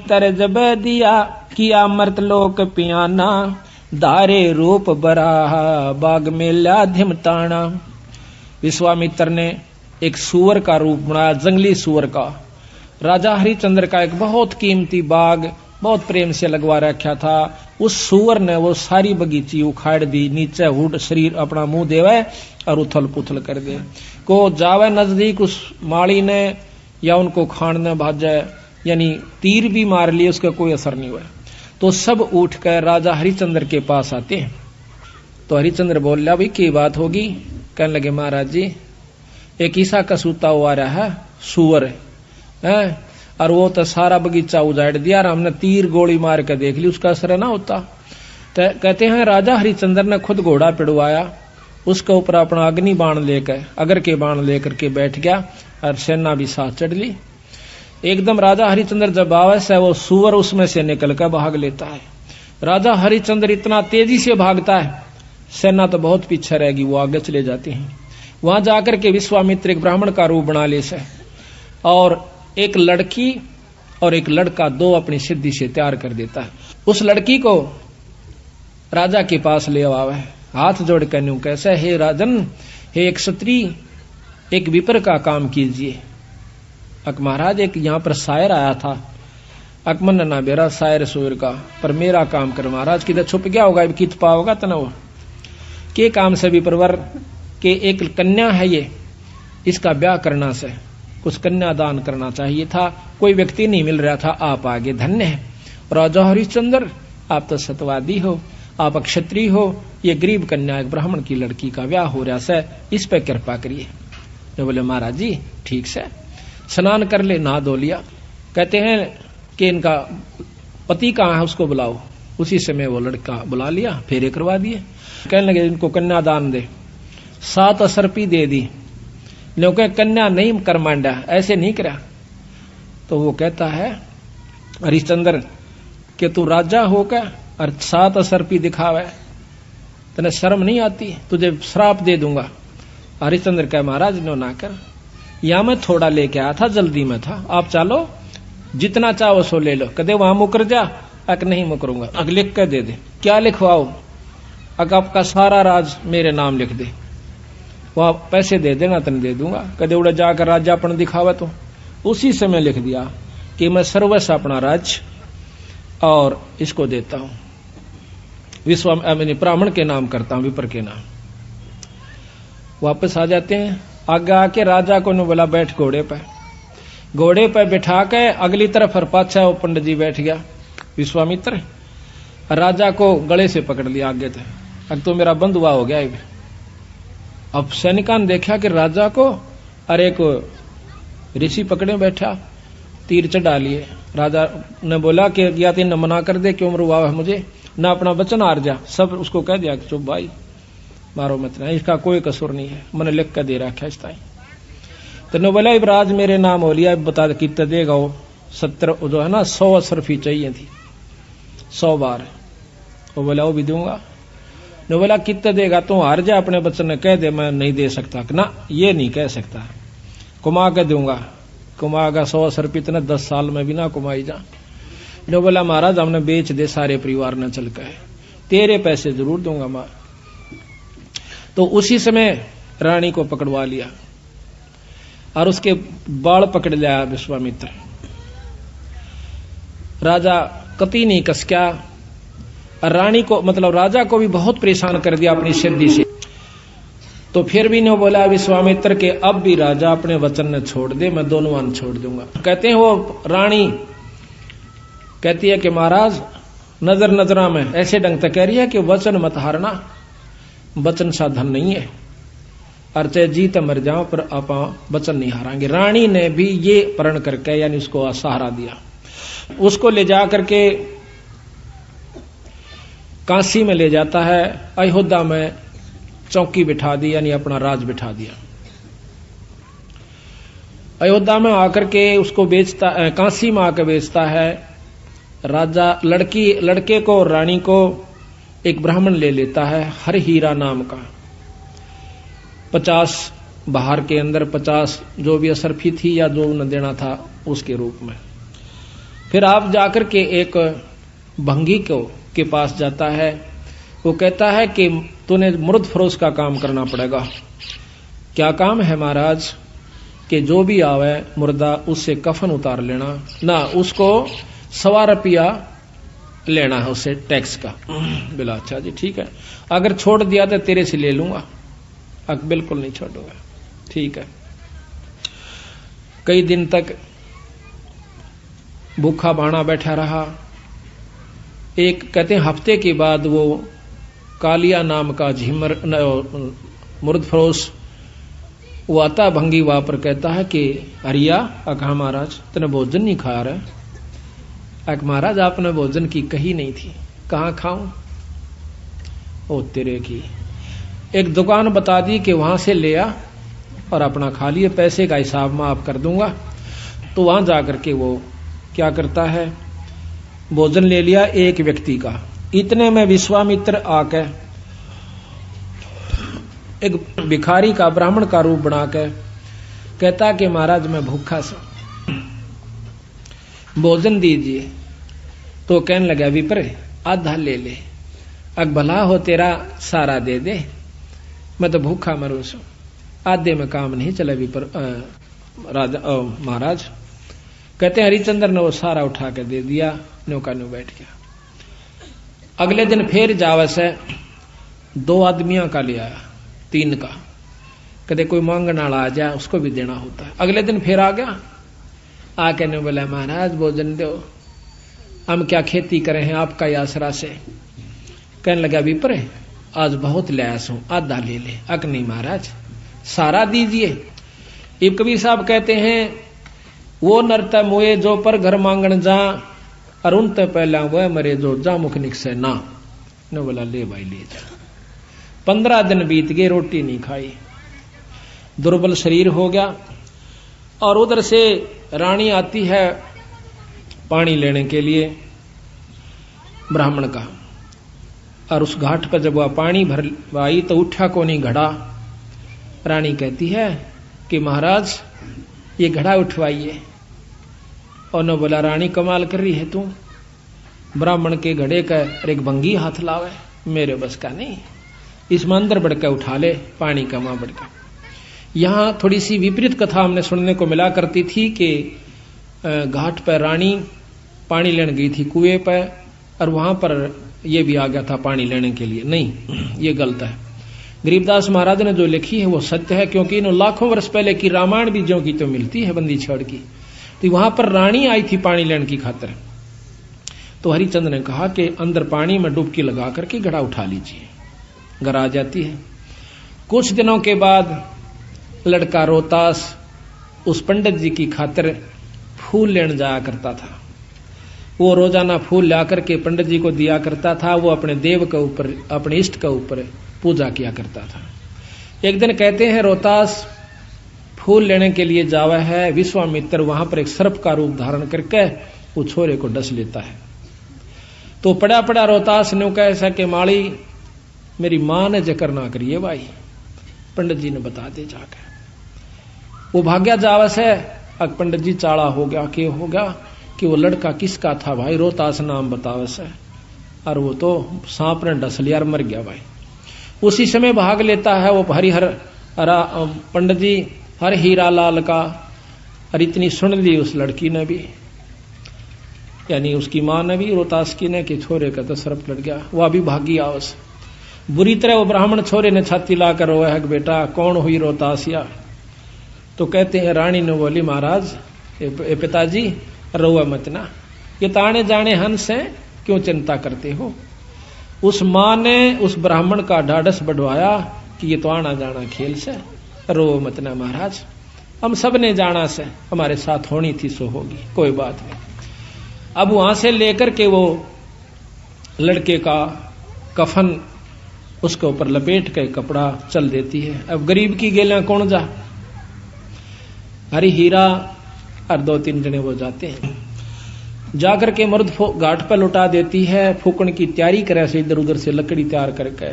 तर जब दिया किया मर्तलोक पियाना, धारे रूप बराहा बाग में ल्याधिम ताना। विश्वामित्र ने एक सुअर का रूप बनाया, जंगली सुअर का। राजा हरिश्चंद्र का एक बहुत कीमती बाग बहुत प्रेम से लगवा रखा था। उस सुअर ने वो सारी बगीची उखाड़ दी, नीचे हुड शरीर अपना मुंह देवे और उथल पुथल कर दे। को जावे नजदीक उस माली ने या उनको खाने भाजे, यानी तीर भी मार लिए, उसका कोई असर नहीं हुआ। तो सब उठकर राजा हरिश्चंद्र के पास आते हैं। तो हरिश्चंद्र बोल रहा, भाई की बात होगी? कहने लगे, महाराज जी एक ईसा का सूता हुआ रहा है सुअर है, और वो तो सारा बगीचा उजाड़ दिया और हमने तीर गोली मार के देख ली, उसका असर ना होता। तो कहते हैं राजा हरिश्चंद्र ने खुद घोड़ा पिड़वाया, उसके ऊपर अपना अग्नि बाण लेकर अगर के बाण लेकर के बैठ गया और सेना भी साथ चढ़ ली। एकदम राजा हरिश्चंद्र जब आवे से वो सुअर उसमें से निकल कर भाग लेता है। राजा हरिश्चंद्र इतना तेजी से भागता है, सेना तो बहुत पीछे रहेगी, वो आगे चले जाते हैं। वहां जाकर के विश्वामित्र एक ब्राह्मण का रूप बना ले से, और एक लड़की और एक लड़का दो अपनी सिद्धि से तैयार कर देता है। उस लड़की को राजा के पास ले आवे, हाथ जोड़ कर न्यू कैसे, हे राजन, हे एक क्षत्रिय, एक विपर का काम कीजिए। अक महाराज एक यहाँ पर शायर आया था, अकमन ना बेरा शायर सुर का, पर मेरा काम कर महाराज, किधर छुप गया होगा, कित पाओगा तनव के काम से भी परवर के एक कन्या है ये, इसका ब्याह करना से कुछ कन्या दान करना चाहिए था, कोई व्यक्ति नहीं मिल रहा था, आप आगे धन्य है। राजा हरिश्चंद्र आप तो सतवादी हो, आप क्षत्रिय हो, ये गरीब कन्या एक ब्राह्मण की लड़की का ब्याह हो रहा है, इस पे कृपा करिए। तो बोले महाराज जी ठीक से, स्नान कर ले, नहा धो लिया। कहते हैं कि इनका पति कहाँ है, उसको बुलाओ। उसी समय वो लड़का बुला लिया, फेरे करवा दिए। कहने लगे इनको कन्यादान दे, 7 असर्पी दे दी, लेकिन कन्या नहीं कर मांडा, ऐसे नहीं करा। तो वो कहता है हरिश्चंद्र कि तू राजा होकर और 7 असर्पी दिखावे, तेने शर्म नहीं आती, तुझे श्राप दे दूंगा। हरिश्चंद्र कहे महाराज नो ना कर, या मैं थोड़ा लेके आया था, जल्दी में था, आप चलो जितना चाहो सो ले लो। कदे वहां मुकर जा, अक नहीं मुकरूंगा, अक लिख कर दे दे। क्या लिखवाओ? अक आपका सारा राज मेरे नाम लिख दे, वह पैसे दे देना, तन दे दूंगा। कदे उड़े जाकर राजापन दिखावा, तो उसी समय लिख दिया कि मैं सर्वस्व अपना राज और इसको देता हूं, ब्राह्मण के नाम करता हूं, विपर के नाम। वापस आ जाते हैं, आगे आके राजा को ने बोला बैठ घोड़े पे, घोड़े पे बिठा के अगली तरफ और पाछा वो पंडित जी बैठ गया विश्वामित्र, राजा को गले से पकड़ लिया आगे थे, अब तो मेरा बंधुआ हो गया। अब सैनिका ने देखा कि राजा को अरे को ऋषि पकड़े बैठा, तीर चढ़ा लिए। राजा ने बोला कि या तीन मना कर दे, क्यों मरवा है मुझे, ना अपना वचन हार जा। सब उसको कह दिया कि चुप भाई, मारो मत ना, इसका कोई कसूर नहीं है, मैंने लिख कर दे रखा इस टाइम। तो ने बोला राज मेरे नाम हो लिया, बता कितने देगा वो? 70 जो है ना 100 असरफी चाहिए थी, 100 बार। वो बोला वो भी दूंगा। ने बोला कितने देगा? तू हार जा, अपने बच्चन ने कह दे मैं नहीं दे सकता। ना ये नहीं कह सकता, कुमा के दूंगा, कुमागा 100 असरफी इतने 10 साल में भी ना कुमाई जा। ने बोला महाराज हमने बेच दे सारे परिवार ने चल के, तेरे पैसे जरूर दूंगा मां। तो उसी समय रानी को पकड़वा लिया और उसके बाल पकड़ लिया विश्वामित्र। राजा कति नहीं कसक्या, रानी को मतलब राजा को भी बहुत परेशान कर दिया अपनी सिद्धि से। तो फिर भी ने बोला विश्वामित्र के अब भी राजा अपने वचन ने छोड़ दे, मैं दोनों वन छोड़ दूंगा। कहते हैं वो रानी कहती है कि महाराज नजर नजरा में ऐसे ढंग तक कह रही है कि वचन मत हारना, वचन साधन नहीं है, और चाहे जीत मर जाओ पर आप वचन नहीं हारांगे। रानी ने भी ये प्रण करके यानी उसको सहारा दिया। उसको ले जा करके काशी में ले जाता है, अयोध्या में चौकी बिठा दी यानी अपना राज बिठा दिया। अयोध्या में आकर के उसको बेचता, काशी में आकर बेचता है। राजा लड़के को और रानी को एक ब्राह्मण ले लेता है हर हीरा नाम का। 50 बाहर के अंदर 50 जो भी असरफी थी या जो न देना था उसके रूप में। फिर आप जाकर के एक भंगी के पास जाता है। वो कहता है कि तूने मुर्द फरोश का काम करना पड़ेगा। क्या काम है महाराज? कि जो भी आवे मुर्दा उससे कफन उतार लेना ना, उसको 1.25 रुपया लेना है उससे टैक्स का। बोला अच्छा जी ठीक है, अगर छोड़ दिया तो तेरे से ले लूंगा। बिल्कुल नहीं छोड़ूंगा। ठीक है। कई दिन तक भूखा भाना बैठा रहा। एक कहते हैं हफ्ते के बाद वो कालिया नाम का झिमर मुर्द फरोश वो आता भंगी वहां पर, कहता है कि हरिया कहा महाराज तने भोजन नहीं खा रहा? महाराज आपने भोजन की कही नहीं थी। कहाँ खाऊं? ओ तेरे की। एक दुकान बता दी कि वहां से ले आ और अपना खा लिए, पैसे का हिसाब मैं आप कर दूंगा। तो वहां जाकर के वो क्या करता है, भोजन ले लिया एक व्यक्ति का। इतने में विश्वामित्र आके एक भिखारी का ब्राह्मण का रूप बनाकर कहता कि महाराज मैं भूखा सा, भोजन दीजिए। तो कहने लगा विप्र आधा ले ले, भला हो तेरा सारा दे दे, मैं तो भूखा मरू सू, आधे में काम नहीं चला विप्र राजा महाराज। कहते हैं हरिचंद्र ने वो सारा उठा कर दे दिया, नौका न्यू बैठ गया। अगले दिन फिर जावस है 2 आदमियों का ले आया, 3 का। कदे कोई मांगने वाला आ जाए उसको भी देना होता है। अगले दिन फिर आ गया, आके ने बोला महाराज भोजन दो, हम क्या खेती करें हैं आपका आसरा से। कहने लगा विप्र आज बहुत लयास हूं, आधा ले ले। नहीं महाराज सारा दीजिए। इब कबीर साहब कहते हैं वो नरता मोए जो पर घर मांगन जा, अरुण ते पहला वह मरे जो जा मुख निकसे ना। ने बोला ले भाई ले जा। 15 दिन बीत गए, रोटी नहीं खाई, दुर्बल शरीर हो गया। और उधर से रानी आती है पानी लेने के लिए ब्राह्मण का, और उस घाट पर जब वह पानी भरवाई तो उठा को नहीं घड़ा। रानी कहती है कि महाराज ये घड़ा उठवाइए। और न बोला रानी कमाल कर रही है तू, ब्राह्मण के घड़े का एक भंगी हाथ लावे, मेरे बस का नहीं, इसमें अंदर बढ़कर उठा ले पानी का मां बढ़कर। यहां थोड़ी सी विपरीत कथा हमने सुनने को मिला करती थी कि घाट पर रानी पानी लेने गई थी कुएं पर, और वहां पर यह भी आ गया था पानी लेने के लिए। नहीं, ये गलत है। गरीबदास महाराज ने जो लिखी है वो सत्य है, क्योंकि इन लाखों वर्ष पहले की रामायण भी जो की तो मिलती है बंदी छड़ की। तो वहां पर रानी आई थी पानी लेने की खातिर। तो हरिचंद्र ने कहा कि अंदर पानी में डुबकी लगा करके घड़ा उठा लीजिए। घर आ जाती है। कुछ दिनों के बाद लड़का रोहतास उस पंडित जी की खातिर फूल लेने जाया करता था। वो रोजाना फूल ला करके पंडित जी को दिया करता था। वो अपने देव के ऊपर, अपने इष्ट के ऊपर पूजा किया करता था। एक दिन कहते हैं रोहतास फूल लेने के लिए जावा है, विश्वामित्र वहां पर एक सर्प का रूप धारण करके वो छोरे को डस लेता है। तो पड़ा पड़ा रोहतास ने कहा ऐसा कि माली मेरी मां ने जिक्र ना करिए भाई, पंडित जी ने बता दे जाकर। वो भाग्या जावस है। अब पंडित जी चाड़ा हो गया कि हो गया कि वो लड़का किसका था भाई, रोहतास नाम बतावस है, और वो तो सांप ने डस लिया और मर गया भाई। उसी समय भाग लेता है वो हरिहर पंडित जी हर हीरा लाल का, और इतनी सुन ली उस लड़की ने भी, यानी उसकी मां ने भी, रोहतास की ने, कि छोरे का तो सर्प लड़ गया। वो अभी भागी आवस। बुरी तरह वो ब्राह्मण छोरे ने छाती लाकर रोया है कि बेटा कौन हुई रोहतासिया। तो कहते हैं रानी ने बोली महाराज पिताजी रोआ मत ना, ये ताने जाने हंस है, क्यों चिंता करते हो। उस मां ने उस ब्राह्मण का ढाढ़स बढ़वाया कि ये तो आना जाना खेल से, रो मत ना महाराज, हम सब ने जाना से, हमारे साथ होनी थी सो होगी, कोई बात नहीं। अब वहां से लेकर के वो लड़के का कफन उसके ऊपर लपेट के कपड़ा चल देती है। अब गरीब की गेला कौन जा, हरी हीरा और 2-3 जने वो जाते हैं। जाकर के मर्द घाट पर लुटा देती है, फूकण की तैयारी करे से इधर उधर से लकड़ी तैयार करके।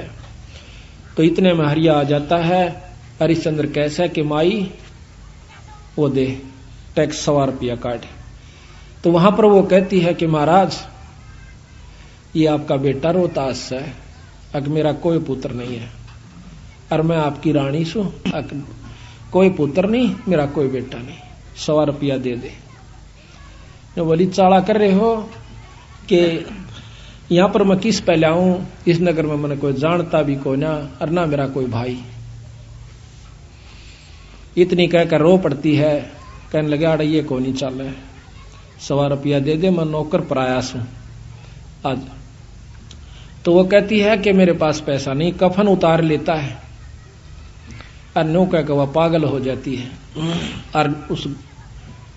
तो इतने में हरिया आ जाता है। हरिश्चंद्र कैसा कि माई वो दे टैक्स 1.25 रुपया काट। तो वहां पर वो कहती है कि महाराज ये आपका बेटा रोहतास है, अग मेरा कोई पुत्र नहीं है, और मैं आपकी रानी सू, कोई पुत्र नहीं, मेरा कोई बेटा नहीं, 100 रुपया दे दे। जो बोली चाला कर रहे हो कि यहां पर मैं किस पे लाऊं, इस नगर में मैंने कोई जानता भी को ना, और ना मेरा कोई भाई। इतनी कहकर रो पड़ती है, कहने लगे अड़ ये को नहीं चल, 100 रुपया दे दे, मैं नौकर प्रयास हूं आज। तो वो कहती है कि मेरे पास पैसा नहीं, कफन उतार लेता है और नो कहकर वह पागल हो जाती है और उस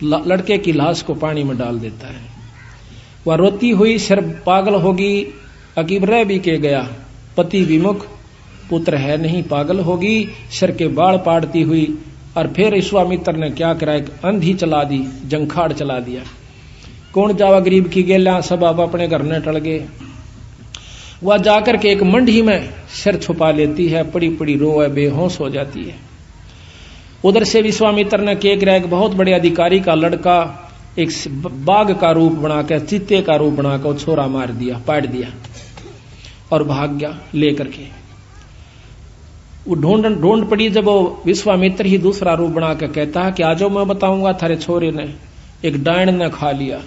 लड़के की लाश को पानी में डाल देता है। वह रोती हुई सिर पागल होगी, अकीब रह भी के गया, पति विमुख, पुत्र है नहीं, पागल होगी, सिर के बाल पाड़ती हुई। और फिर विश्वामित्र ने क्या करा, एक अंधी चला दी, जंखाड़ चला दिया। कौन जावा गरीब की गेला, सब आप अपने घर न टल गए। वह जाकर के एक मंडी में सिर छुपा लेती है, पड़ी पड़ी रोए, बेहोश हो जाती है। उधर से विश्वामित्र ने क्या करा, एक बहुत बड़े अधिकारी का लड़का एक बाघ का रूप बनाकर, चीते का रूप बनाकर छोरा मार दिया, पाट दिया और भाग गया लेकर के। वो ढूंढ पड़ी, जब वो विश्वामित्र ही दूसरा रूप बनाकर कहता है कि आजो मैं बताऊंगा, थारे छोरे ने एक डायन ने खा लिया।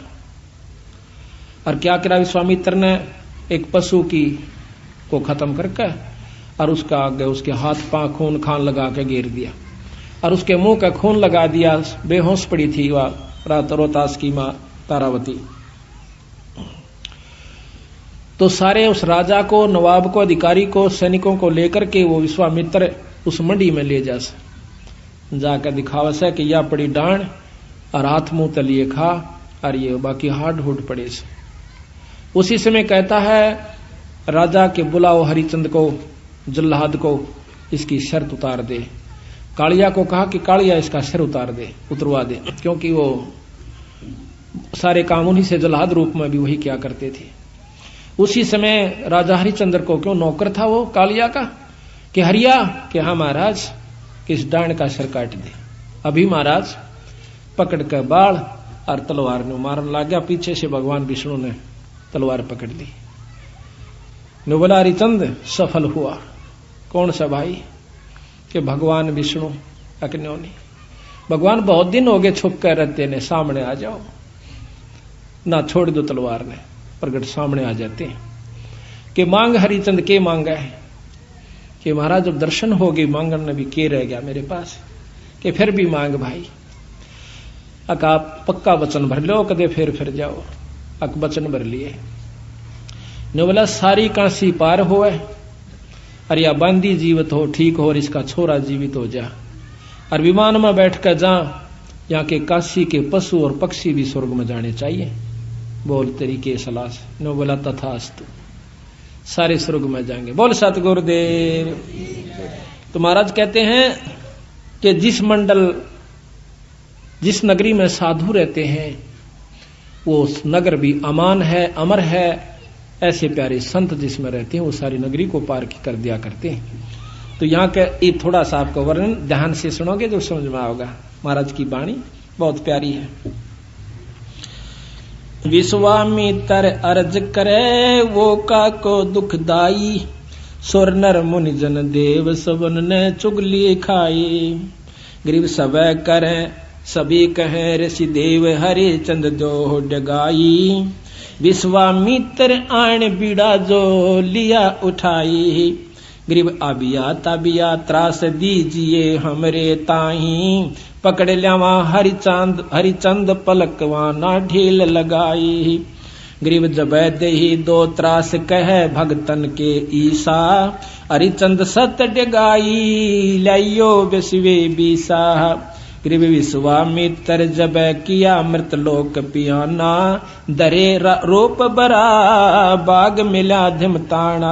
और क्या करा विश्वामित्र ने, एक पशु की को खत्म करके और उसका आगे उसके हाथ पांव खून खान लगा के घेर दिया और उसके मुंह का खून लगा दिया। बेहोश पड़ी थी वह रोहतास की मां तारावती। तो सारे उस राजा को, नवाब को, अधिकारी को, सैनिकों को लेकर के वो विश्वामित्र उस मंडी में ले जाकर दिखावा से कि यह पड़ी डांड और हाथ मुंह तलिए खा और ये बाकी हाड हुड पड़े से। उसी समय कहता है राजा के बुलाओ हरिचंद को, जल्लाद को, इसकी शर्त उतार दे। कालिया को कहा कि कालिया इसका सिर उतरवा दे, क्योंकि वो सारे काम उन्हीं से जल्लाद रूप में भी वही क्या करते थे। उसी समय राजा हरिचंद्र को, क्यों नौकर था वो कालिया का, कि हरिया, कि हाँ महाराज, कि इस डांड का सिर काट दे। अभी महाराज पकड़ कर बाल और तलवार ने मारने लग गया। पीछे से भगवान विष्णु ने तलवार पकड़ ली। ने बोला हरिचंद सफल हुआ। कौन सा भाई, कि भगवान विष्णु। अकन्यो नहीं, भगवान बहुत दिन हो गए छुप कर रहते ने, सामने आ जाओ ना, छोड़ दो तलवार ने, प्रगट सामने आ जाते हैं। कि मांग हरिचंद के मांगा है, कि महाराज जब दर्शन हो गए मांगन ने भी के रह गया मेरे पास, कि फिर भी मांग भाई। अक आप पक्का वचन भर लो, कदे फिर जाओ। अक वचन भर लिए। ने बोला सारी काशी पार होए और या बांदी जीवित हो, ठीक हो, और इसका छोरा जीवित हो जा, और विमान में बैठ कर जा, यहाँ के काशी के पशु और पक्षी भी स्वर्ग में जाने चाहिए। बोल तेरी के सलाह से। ने बोला तथास्तु, सारे स्वर्ग में जाएंगे। बोल सतगुरुदेव। तो महाराज कहते हैं कि जिस नगरी में साधु रहते हैं वो नगर भी अमान है, अमर है। ऐसे प्यारे संत जिसमें रहते हैं वो सारी नगरी को पार कर दिया करते हैं। तो यहाँ का ये थोड़ा सा आपका वर्णन ध्यान से सुनोगे जो समझ में आओगा। महाराज की वाणी बहुत प्यारी है। विश्वामित्र अर्ज करे वो का को दुखदाई, सुर नर मुनि जन देव सबन ने चुगली खाई। गरीब सब करे सभी कहे ऋषि देव, हरे चंद जो डगाई। विश्वामित्र आण बीड़ा जो लिया उठाई। गरीब आबिया त्रास दीजिए हमरे ताही। पकड़ लियावा हरिचंद पलकवाना ढील लगाई। गरीब जब दही दो त्रास कह भगतन के ईसा। हरिचंद सत डगाई लाइयो विश्वे बीसा। गरीब विश्वामित्र जब किया मृत लोक पियाना। दरे रूप बरा बाग मिला धिंगताना।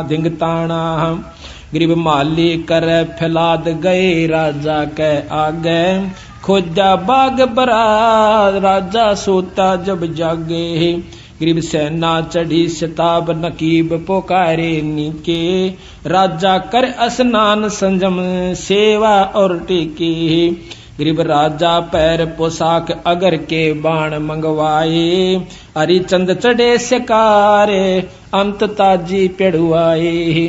गरीब माली कर फैलाद गए राजा के आगे। खोजा बाग बरा राजा सोता जब जागे। गरीब सेना चढ़ी शताब नकीब पुकारे नीके। राजा कर स्नान संजम सेवा और टेके। गरीब राजा पैर पोशाक अगर के बाण मंगवाए, हरिचंद चढ़े शिकारे अंत ताजी पेड़ुआए।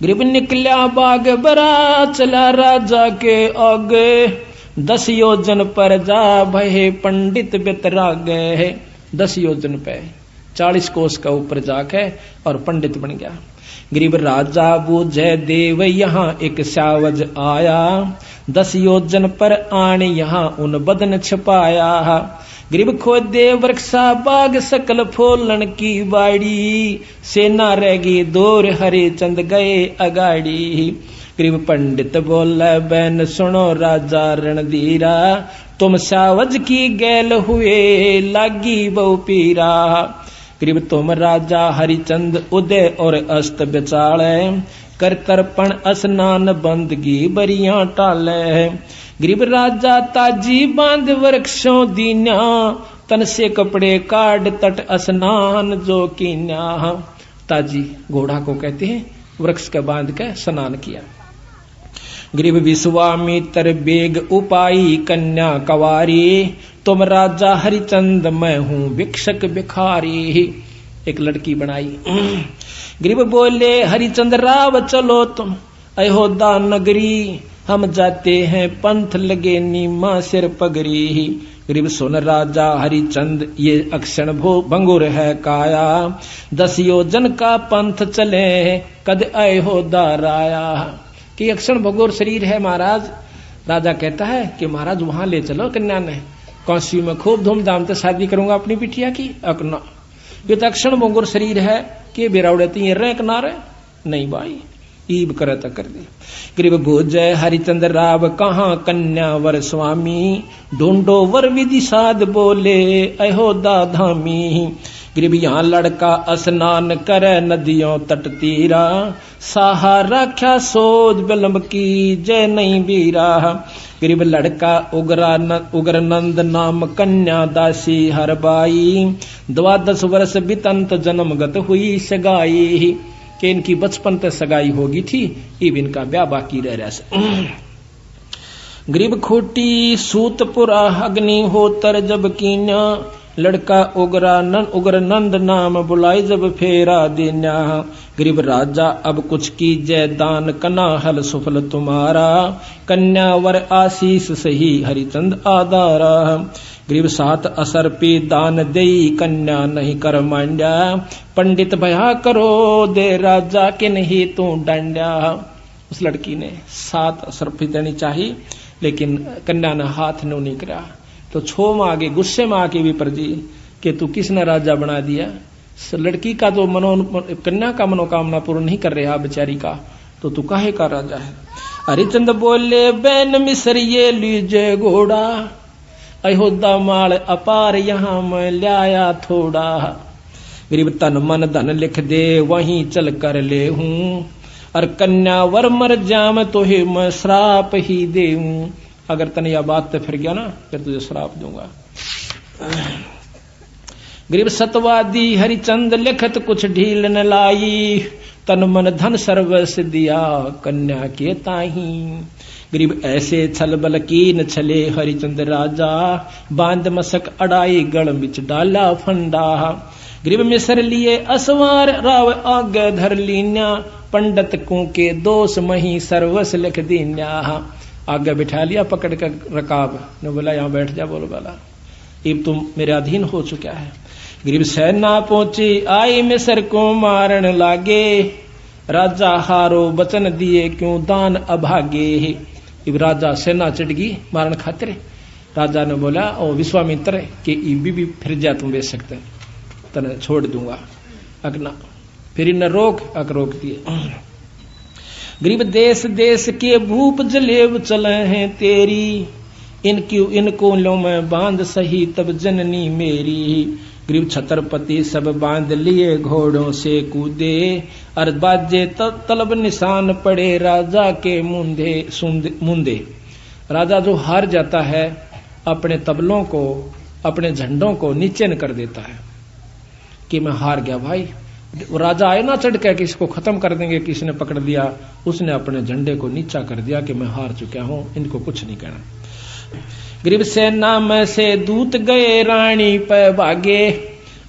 गरीब निकल्या बाग बरा चला राजा के आगे, 10 योजन पर जा भये पंडित बेतरागे। 10 योजन पे 40 कोस का ऊपर जाके और पंडित बन गया। गरीब राजा बूझे देव यहाँ एक सावज आया, 10 योजन पर आन यहाँ उन बदन छपाया। गरीब खोदे वृक्षा बाग सकल फूलन की बाड़ी, सेना रहेगी दूर हरिचंद गए अगाड़ी। गरीब पंडित बोले बैन सुनो राजा रणधीरा, तुम सावज की गैल हुए लागी बहु पीरा। गरीब तुम राजा हरिचंद उदय और अस्त बिचाले, कर तर्पण स्नान बंदगी बरियां टाले। गरीब राजा ताजी बांध वृक्षों दीन्या, तन से कपड़े काट तट स्नान जो कीन्या। ताजी घोड़ा को कहते हैं, वृक्ष के बांध के स्नान किया। गरीब विश्वामित्र बेग उपाई कन्या कवारी, तुम राजा हरिचंद मैं हूं भिक्षक भिखारी। एक लड़की बनाई। गरीब बोले हरिचंद राव चलो तुम अयोध्या नगरी, हम जाते हैं पंथ लगे नीमा सिर पगरी। गरीब सुन राजा हरिचंद ये अक्षण भंगुर है काया, 10 योजन का पंथ चले कद अयोध्या राया। कि अक्षण भंगुर शरीर है महाराज। राजा कहता है कि महाराज वहां ले चलो कन्या ने, काशी में खूब धूमधाम से शादी करूंगा अपनी बिटिया की। अकना ये तो अक्षण भंगुर शरीर है कि बिरावड़ती रे किनारे नहीं भाई, ईब करे तो कर दे। गरीब भोजय हरिचंद्र राव कहाँ कन्या वर स्वामी, ढूंढो वर विधि साध बोले अयोध्या धामी। गरीब यहाँ लड़का स्नान करे नदियों तट तीरा, साहा राख्या सोध बिलम्ब की जय नहीं बीरा। गरीब लड़का उग्र नंद नाम कन्या दासी हरबाई, 12 वर्ष बितंत जन्मगत हुई सगाई। कि इनकी बचपन तक सगाई होगी थी, इब इनका ब्याह बाकी रह रहा। गरीब खोटी सूतपुरा अग्नि होतर जब कीन्या, लड़का उग्र नंद नाम बुलाई जब फेरा देन्या। गरीब राजा अब कुछ कीजय दान कना हल सुफल तुम्हारा, कन्या वर आशीष सही हरिचंद आधारा। गरीब 7 असर पे दान देई कन्या नहीं कर मांड्या, पंडित भया करो दे राजा के नहीं तू डांड्या। उस लड़की ने 7 असर पे देनी चाहिए, लेकिन कन्या ने हाथ नहीं करा। तो छो में आगे गुस्से में आके विपर जी कि तू किसने राजा बना दिया। लड़की का तो कन्या का मनोकामना पूर्ण नहीं कर रहा बेचारी का, तो तू काहे का राजा है। हरिचंद बोले बैन मिसर ये लीजे घोड़ा, अयोध्या माल अपार यहाँ मैं लाया थोड़ा। गरीब तन मन धन लिख दे वहीं चल कर ले हूँ, और कन्या वर मर जाम तो ही मैं श्राप ही दे हूँ। अगर तने यह बात तो फिर गया ना, फिर तुझे श्राप दूंगा। गरीब सतवादी हरिचंद लिखत कुछ ढील न लाई, तन मन धन सर्वस दिया कन्या के ताही। गरीब ऐसे छल बल कीन छले हरिचंद राजा, बांध मसक अड़ाई गढ़ बिच डाला फंडा। गरीब मिसर लिए असवार राव आगे धर लीन्या, पंडित को के दोष मही सर्वस लिख दीन्या। आगे बिठा लिया पकड़ कर रकाब ने, बोला यहाँ बैठ जा। बोलो बोला अब तुम मेरे अधीन हो चुका है। गरीब सेना पहुंची आई मिसर को मारन लागे, राजा हारो बचन दिए क्यों दान अभागे। इब राजा सेना चढ़गी मारन खातिर। राजा ने बोला ओ विश्वामित्र कि इबी भी फिर जा तुम बेच सकते, तने छोड़ दूंगा। अगना फिर इन रोक अक रोक दिए। गरीब देश देश के भूप जलेब चले हैं तेरी, इनको लो मैं बांध सही तब जननी मेरी। गरीब छत्रपति सब बांध लिए घोड़ों से कूदे, और बाजे तलब निशान पड़े राजा के मुंदे। राजा जो हार जाता है अपने तबलों को अपने झंडों को नीचे न कर देता है कि मैं हार गया भाई, राजा आए ना चढ़ के कि इसको खत्म कर देंगे, किसी ने पकड़ दिया, उसने अपने झंडे को नीचा कर दिया कि मैं हार चुका हूं, इनको कुछ नहीं कहना। गरीब सेना में से दूत गए रानी पे भागे,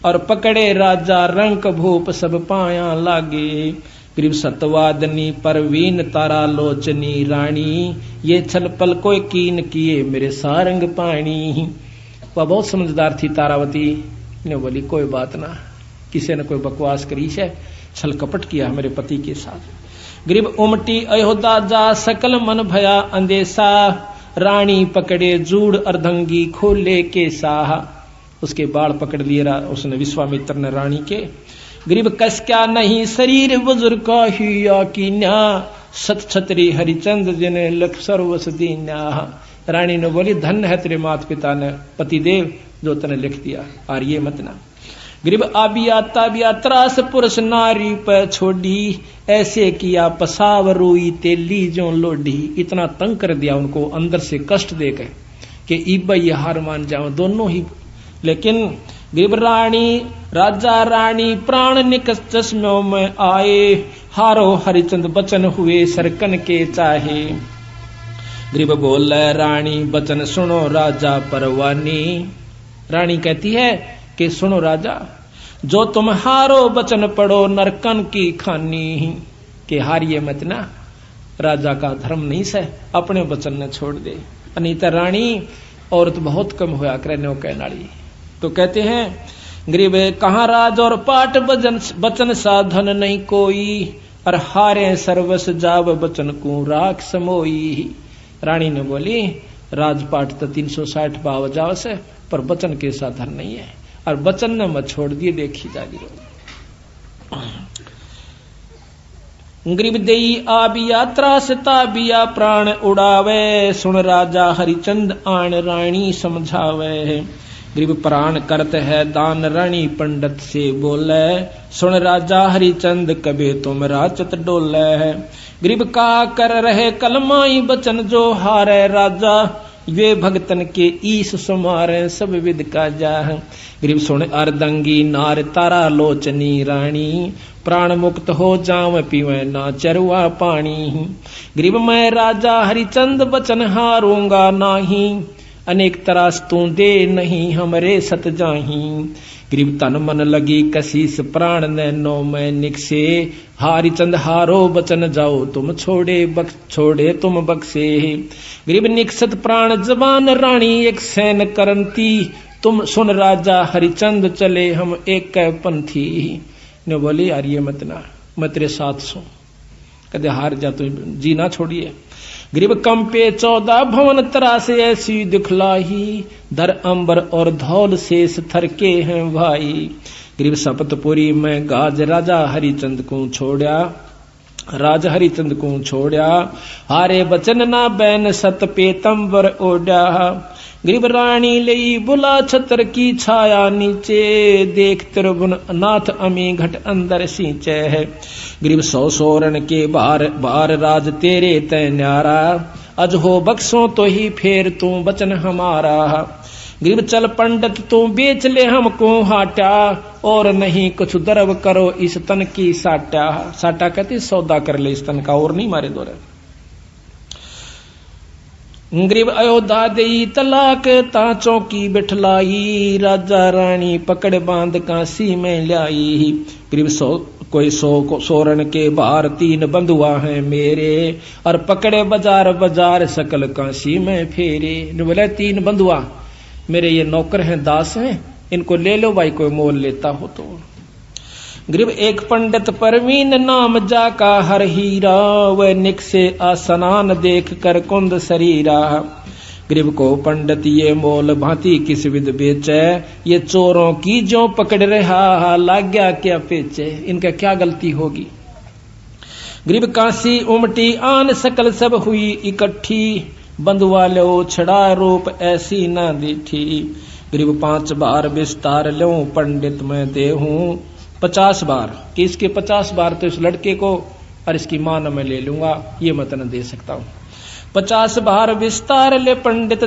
और पकड़े राजा रंक भूप सब पाया लागे। गरीब सतवादनी परवीन तारा लोचनी रानी, ये छल पल कोई कीन किए मेरे सारंग पानी। वह बहुत समझदार थी तारावती ने बोली कोई बात ना, किसी ने कोई बकवास करी है, छल कपट किया मेरे पति के साथ। गरीब उमटी अयोध्या जा सकल मन भया अंदेशा, रानी पकड़े जूड़ अर्धंगी खोले के साहा। उसके बाल पकड़ लिए उसने विश्वामित्र ने रानी के। गरीब कस क्या नहीं शरीर बुजुर्ग का हिया कीन्या, सत छतरी हरिचंद जिने लख सर्वस दीन्या। रानी ने बोली धन्य है तेरे माता पिता ने पतिदेव जो तने लिख दिया, और ये मत ना। गरीब आबिया ताबिया त्रास पुरुष नारी पर छोड़ी, ऐसे किया पसाव रोई तेली जो लोडी। इतना तंग कर दिया उनको अंदर से कष्ट देकर कि इब्बा ये हार मान जाओ दोनों ही। लेकिन गरीब रानी राजा रानी प्राण निकस चश्मों में आए, हारो हरिचंद बचन हुए सरकन के चाहे। गरीब बोल रानी बचन सुनो राजा परवानी। रानी कहती है कि सुनो राजा, जो तुम हारो बचन पढ़ो नरकन की खानी। के हारिए मत ना, राजा का धर्म नहीं से अपने वचन न छोड़ दे। अनीता रानी औरत बहुत कम होया करने कहनाड़ी। तो कहते हैं गरीब कहाँ राज और पाठ बचन साधन नहीं कोई, और हारे सर्वस जाव बचन को राख समोई। रानी ने बोली राजपाट तो 360 पाव जाव से, पर बचन के साधन नहीं है, और बचन ने मत छोड़ दिए देखी जागी। गरीब देई आबिया त्रास ताबिया प्राण उड़ावे, सुन राजा हरिचंद आन रानी समझावे। गरीब प्राण करत है दान रानी पंडित से बोले, सुन राजा हरिचंद कबे तुम राचत डोले। गरीब का कर रहे कलमाई बचन जो हारे राजा, वे भगतन के ईश समारे सब विद का जा। गरीब सुन अर्दंगी नार तारा लोचनी रानी, प्राण मुक्त हो जाव पीवे ना चरुआ पानी। गरीब मैं राजा हरिचंद बचन हारूंगा नाही, अनेक तरास तू दे नहीं हमरे सत जाही। गरीब तन मन लगी कसीस प्राण नैनो में निकसे, हरिचंद हारो बचन जाओ तुम छोड़े तुम बक्से। गरीब निकसत प्राण जवान रानी एक सैन करंती, तुम सुन राजा हरिचंद चले हम एक पंथी। ने बोली यार ये मत ना, मैं तेरे साथ सू, कदे हार जा तो जी ना छोड़िए। गरीब कंपे 14 भवन तरास ऐसी दिखलाही, दर अंबर और धौल शेष थरके हैं भाई। गरीब सपतपुरी में गाज राजा हरिचंद को छोड़ा, राज हरिचंद को छोड़ा, हारे बचन ना बैन सत पेतंबर ओढ़ा। गरीब रानी लई बुला छतर की छाया नीचे, देख त्रिभुवन नाथ अमी घट अंदर सींचे है। गरीब 100 सोरण के बार राज तेरे तय न्यारा, अज हो बक्सों तो ही फेर तू बचन हमारा। गरीब चल पंडित तू बेच ले हमको हाटा, और नहीं कुछ दरब करो इस तन की साटा। साटा कहती सौदा कर ले इस तन का, और नहीं मारे दौरे। गरीब अयोध्या देई तलाक तांचों की बिठलाई, राजा रानी पकड़ बांध काशी में लाई। गरीब कोई 100 सोरण के बार 3 बंधुआ हैं मेरे, और पकड़े बाजार बाजार सकल काशी में फेरे। बोले 3 बंधुआ मेरे ये नौकर हैं दास हैं, इनको ले लो भाई कोई मोल लेता हो तो। गरीब एक पंडित परवीन नाम जाका हर हीरा, वह निक से आसनान देख कर कुंद शरीरा। गरीब को पंडित ये मोल भांति किस विद बेचे, ये चोरों की जो पकड़ रहा लाग गया क्या पेचे। इनका क्या गलती होगी। गरीब काशी उमटी आन सकल सब हुई इकट्ठी, बंधुआ लो छड़ा रूप ऐसी ना दीठी। गरीब 5 बार विस्तार लो पंडित मैं देहूं, 50 बार कि इसके 50 बार तो इस लड़के को और इसकी मां न मैं ले लूंगा, ये मत न दे सकता हूं। 50 बार विस्तार ले पंडित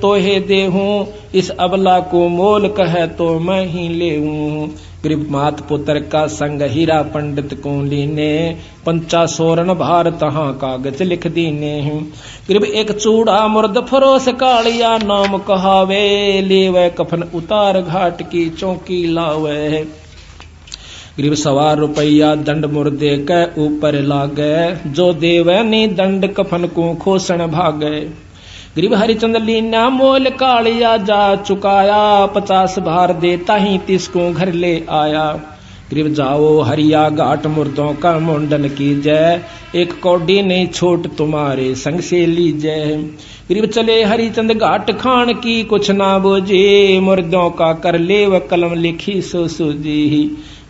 तो हे देहूं, इस अबला को मोल कहे तो मैं ही लेऊं। गरीब मात पुत्र का संग हीरा पंडित को लीने, पंचा सोरन भार तहाँ कागज लिख दीने। गरीब एक चूड़ा मुर्द फरोस कालिया, नाम कहावे लेवे कफन उतार घाट की चौकी लावे। गरीब 1.25 रुपया दंड मुर्दे के ऊपर लागे, जो देवे नी दंड कफन को खोसन भागे। गरीब हरिचंद लीना मोल कालिया जा चुकाया, 50 भार देता ही 30 को घर ले आया। गरीब जाओ हरिया घाट मुर्दों का मुंडन कीजय, एक कौडी नहीं छोट तुम्हारे संग से लीजय। गरीब चले हरिचंद घाट खान की कुछ ना बोझे, मुर्दों का कर ले व कलम लिखी सो सूझी।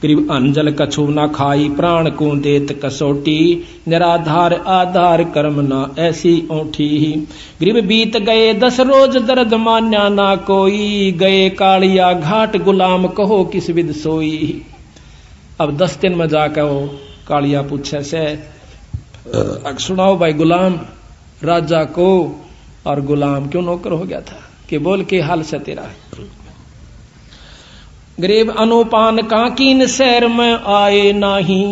गरीब अंजल कछु ना खाई प्राण को देत कसोटी, निराधार आधार कर्म ना ऐसी ओठी। गरीब बीत गए 10 रोज दर्द मान्या ना कोई, गए कालिया घाट गुलाम कहो किस विद सोई। अब 10 दिन में जाकर वो कालिया पूछे से सुनाओ भाई गुलाम, राजा को और गुलाम क्यों नौकर हो गया था, कि बोल के हाल से तेरा। गरीब अनुपान काकीन शहर में आए नाही,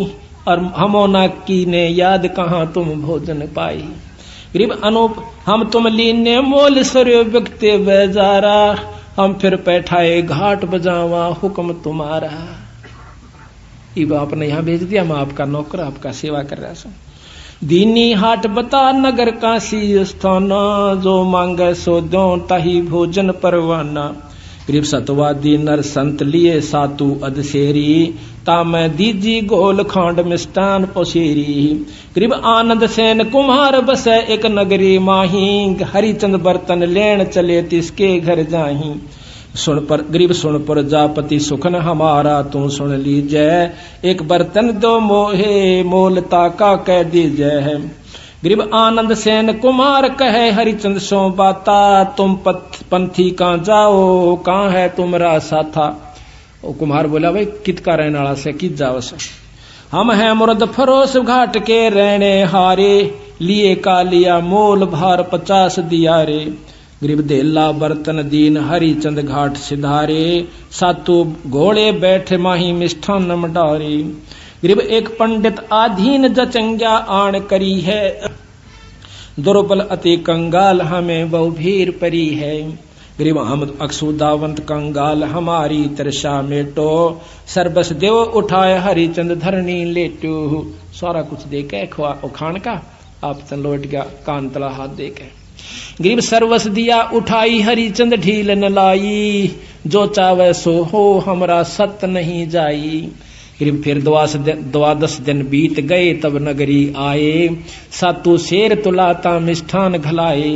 और हमो ना कीने याद कहाँ तुम भोजन पाई। गरीब अनूप हम तुम लीने मोल सर्यो व्यक्ति बेजारा, हम फिर बैठाए घाट बजावा हुक्म तुम्हारा। इब आपने यहाँ भेज दिया, मैं आपका नौकर आपका सेवा कर रहा हूं। दीनी हाट बता नगर काशी स्थाना, जो मांगे सो दो ताही भोजन परवाना। गरीब सतवादी नर संत लिए सातु अधसेरी, तामै दीजी गोल खांड मिष्टान पोसेरी। गरीब आनंद सेन कुम्हार बसे एक नगरी माही, हरिचंद बर्तन लेन चले तिसके घर जाही। सुन पर गरीब सुन पर जापति सुखन हमारा तू सुन लीजय, एक बर्तन दो मोहे मोलता का कह दीजय। गरीब आनंद सेन कुमार कहे हरिचंद सो बाता, तुम पंथी कहाँ जाओ कहाँ है तुमरा साथा। ओ कुमार बोला भाई कित का रहने वाला से कित जाओ से, हम हैं मुर्द फरोस घाट के रहने हारे, लिए का लिया मोल भार 50 दिया रे। गरीब देला बर्तन दीन हरिचंद घाट सिधारे, सातु घोड़े बैठे माही मिष्ठान मडारे। गरीब एक पंडित आधीन जचंग्या आण करी है, दुर्बल अति कंगाल हमें बहु भीर परी है। गरीब हम अक्षुदावंत कंगाल हमारी तरसा मेटो, सर्वस देव उठाए हरिचंद धरनी लेटो। सारा कुछ दे के खान का आप तन लौट गया, कान तला हाथ दे के। गरीब सर्वस दिया उठाई हरिचंद ढील न लाई, जो चावे सो हो हमरा सत नहीं जाई। गरीब फिर 12 दिन बीत गए तब नगरी आए, सातु शेर तुलाता मिष्ठान घलाए।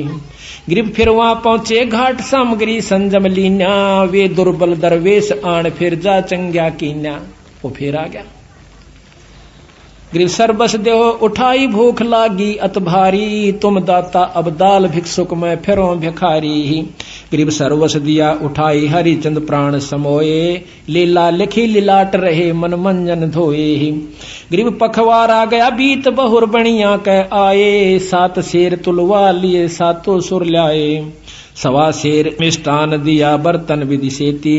गरीब फिर वहां पहुंचे घाट सामग्री संजम लीना, वे दुर्बल दरवेश आण फिर जा चंग्या कीना। वो फिर आ गया। गरीब सर्वस देव उठाई भूख लागी अत भारी, तुम दाता अब दाल भिक्षुक में फिरो भिखारी। गरीब सर्वस दिया उठाई हरिचंद प्राण समोए, लीला लिखी लिलाट रहे मन मंजन धोए। गरीब पखवार आ गया बीत बहुर बणिया कह आए, 7 शेर तुलवा लिए सातों सुर लाए। 1.25 शेर मिष्टान दिया बर्तन विधि सेती,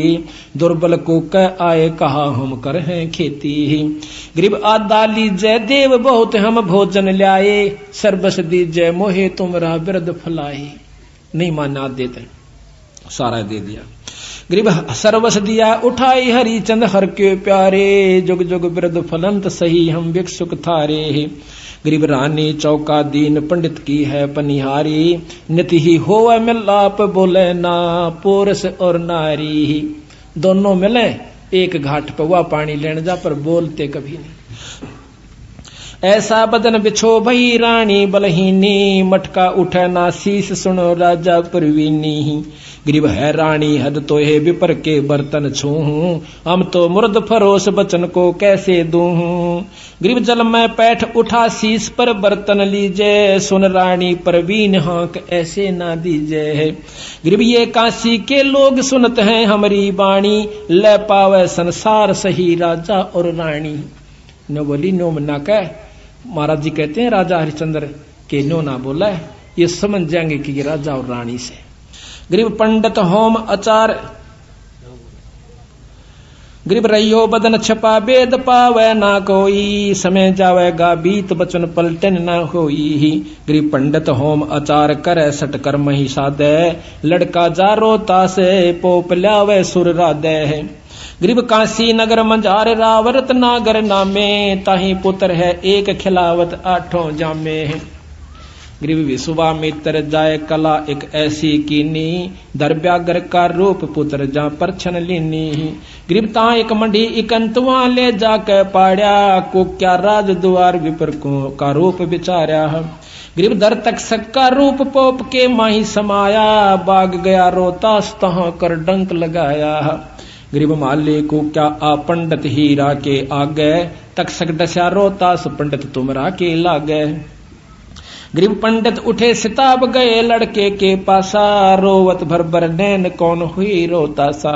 दुर्बल को कह आए कहा हम कर हैं खेती। गरीब आदा लीजय देव बहुत हम भोजन ल्याए, सर्वस दीजय मोहे तुमरा विरद फलाए। नहीं माना देते, सारा दे दिया। गरीब सर्वस दिया उठाई हरिचंद हर के प्यारे, जुग जुग विरद फलंत सही हम भिक्षुक थारे। गरीब रानी चौका दीन पंडित की है पनिहारी, निति ही होवे मिलाप बोले ना पोरस और नारी। दोनों मिले एक घाट पर, वह पानी लेने जा पर बोलते कभी नहीं। ऐसा बदन बिछो भई रानी बलहीनी, मटका उठे ना शीस सुनो राजा परवीनी। गरीब है रानी हद तो है विपर के बर्तन छूहूं, हम तो मुर्द फरोस बचन को कैसे दूहूं। गरीब जल में पैठ उठा शीस पर बर्तन लीजे, सुन रानी परवीन हाँक ऐसे ना दीजे। गरीब ये काशी के लोग सुनत हैं हमारी बाणी, ले पावे संसार सही राजा और रानी। नो बोली नो मना कह, महाराज जी कहते हैं राजा हरिश्चंद्र के नो ना बोला है, ये समझ जाएंगे कि ये राजा और रानी से। गरीब पंडित होम आचार गरीब रहियो बदन छपा वेद पावे ना कोई, समय जावेगा बीत बचन पलटन ना होई। गरीब पंडित होम आचार करे सट कर्म ही साधे, लड़का जारो तासे पोप ल्यावे सुर राधे। गरीब काशी नगर मंझार रावरत नागर नामे, ताही पुत्र है एक खिलावत आठों जामे। गरीब विश्वामित्र जाय कला एक ऐसी कीनी, दर व्यागर का रूप पुत्र जा परछन लीनी। गरीब ता एक मंडी इकंतवा ले जाके पाड़या, को क्या राज द्वार विपर का रूप विचार्या। गरीब दर तक सक्का रूप पोप के माही समाया, बाग गया रोतास तहाँ कर डंक लगाया। गरीब माले को क्या आ पंडित हीरा के आगे, तक सक डस्या रोतास पंडित तुमरा के लागे। गरीब पंडित उठे सिताब गए लड़के के पासा, रोवत भर भर नैन कौन हुई रोता सा।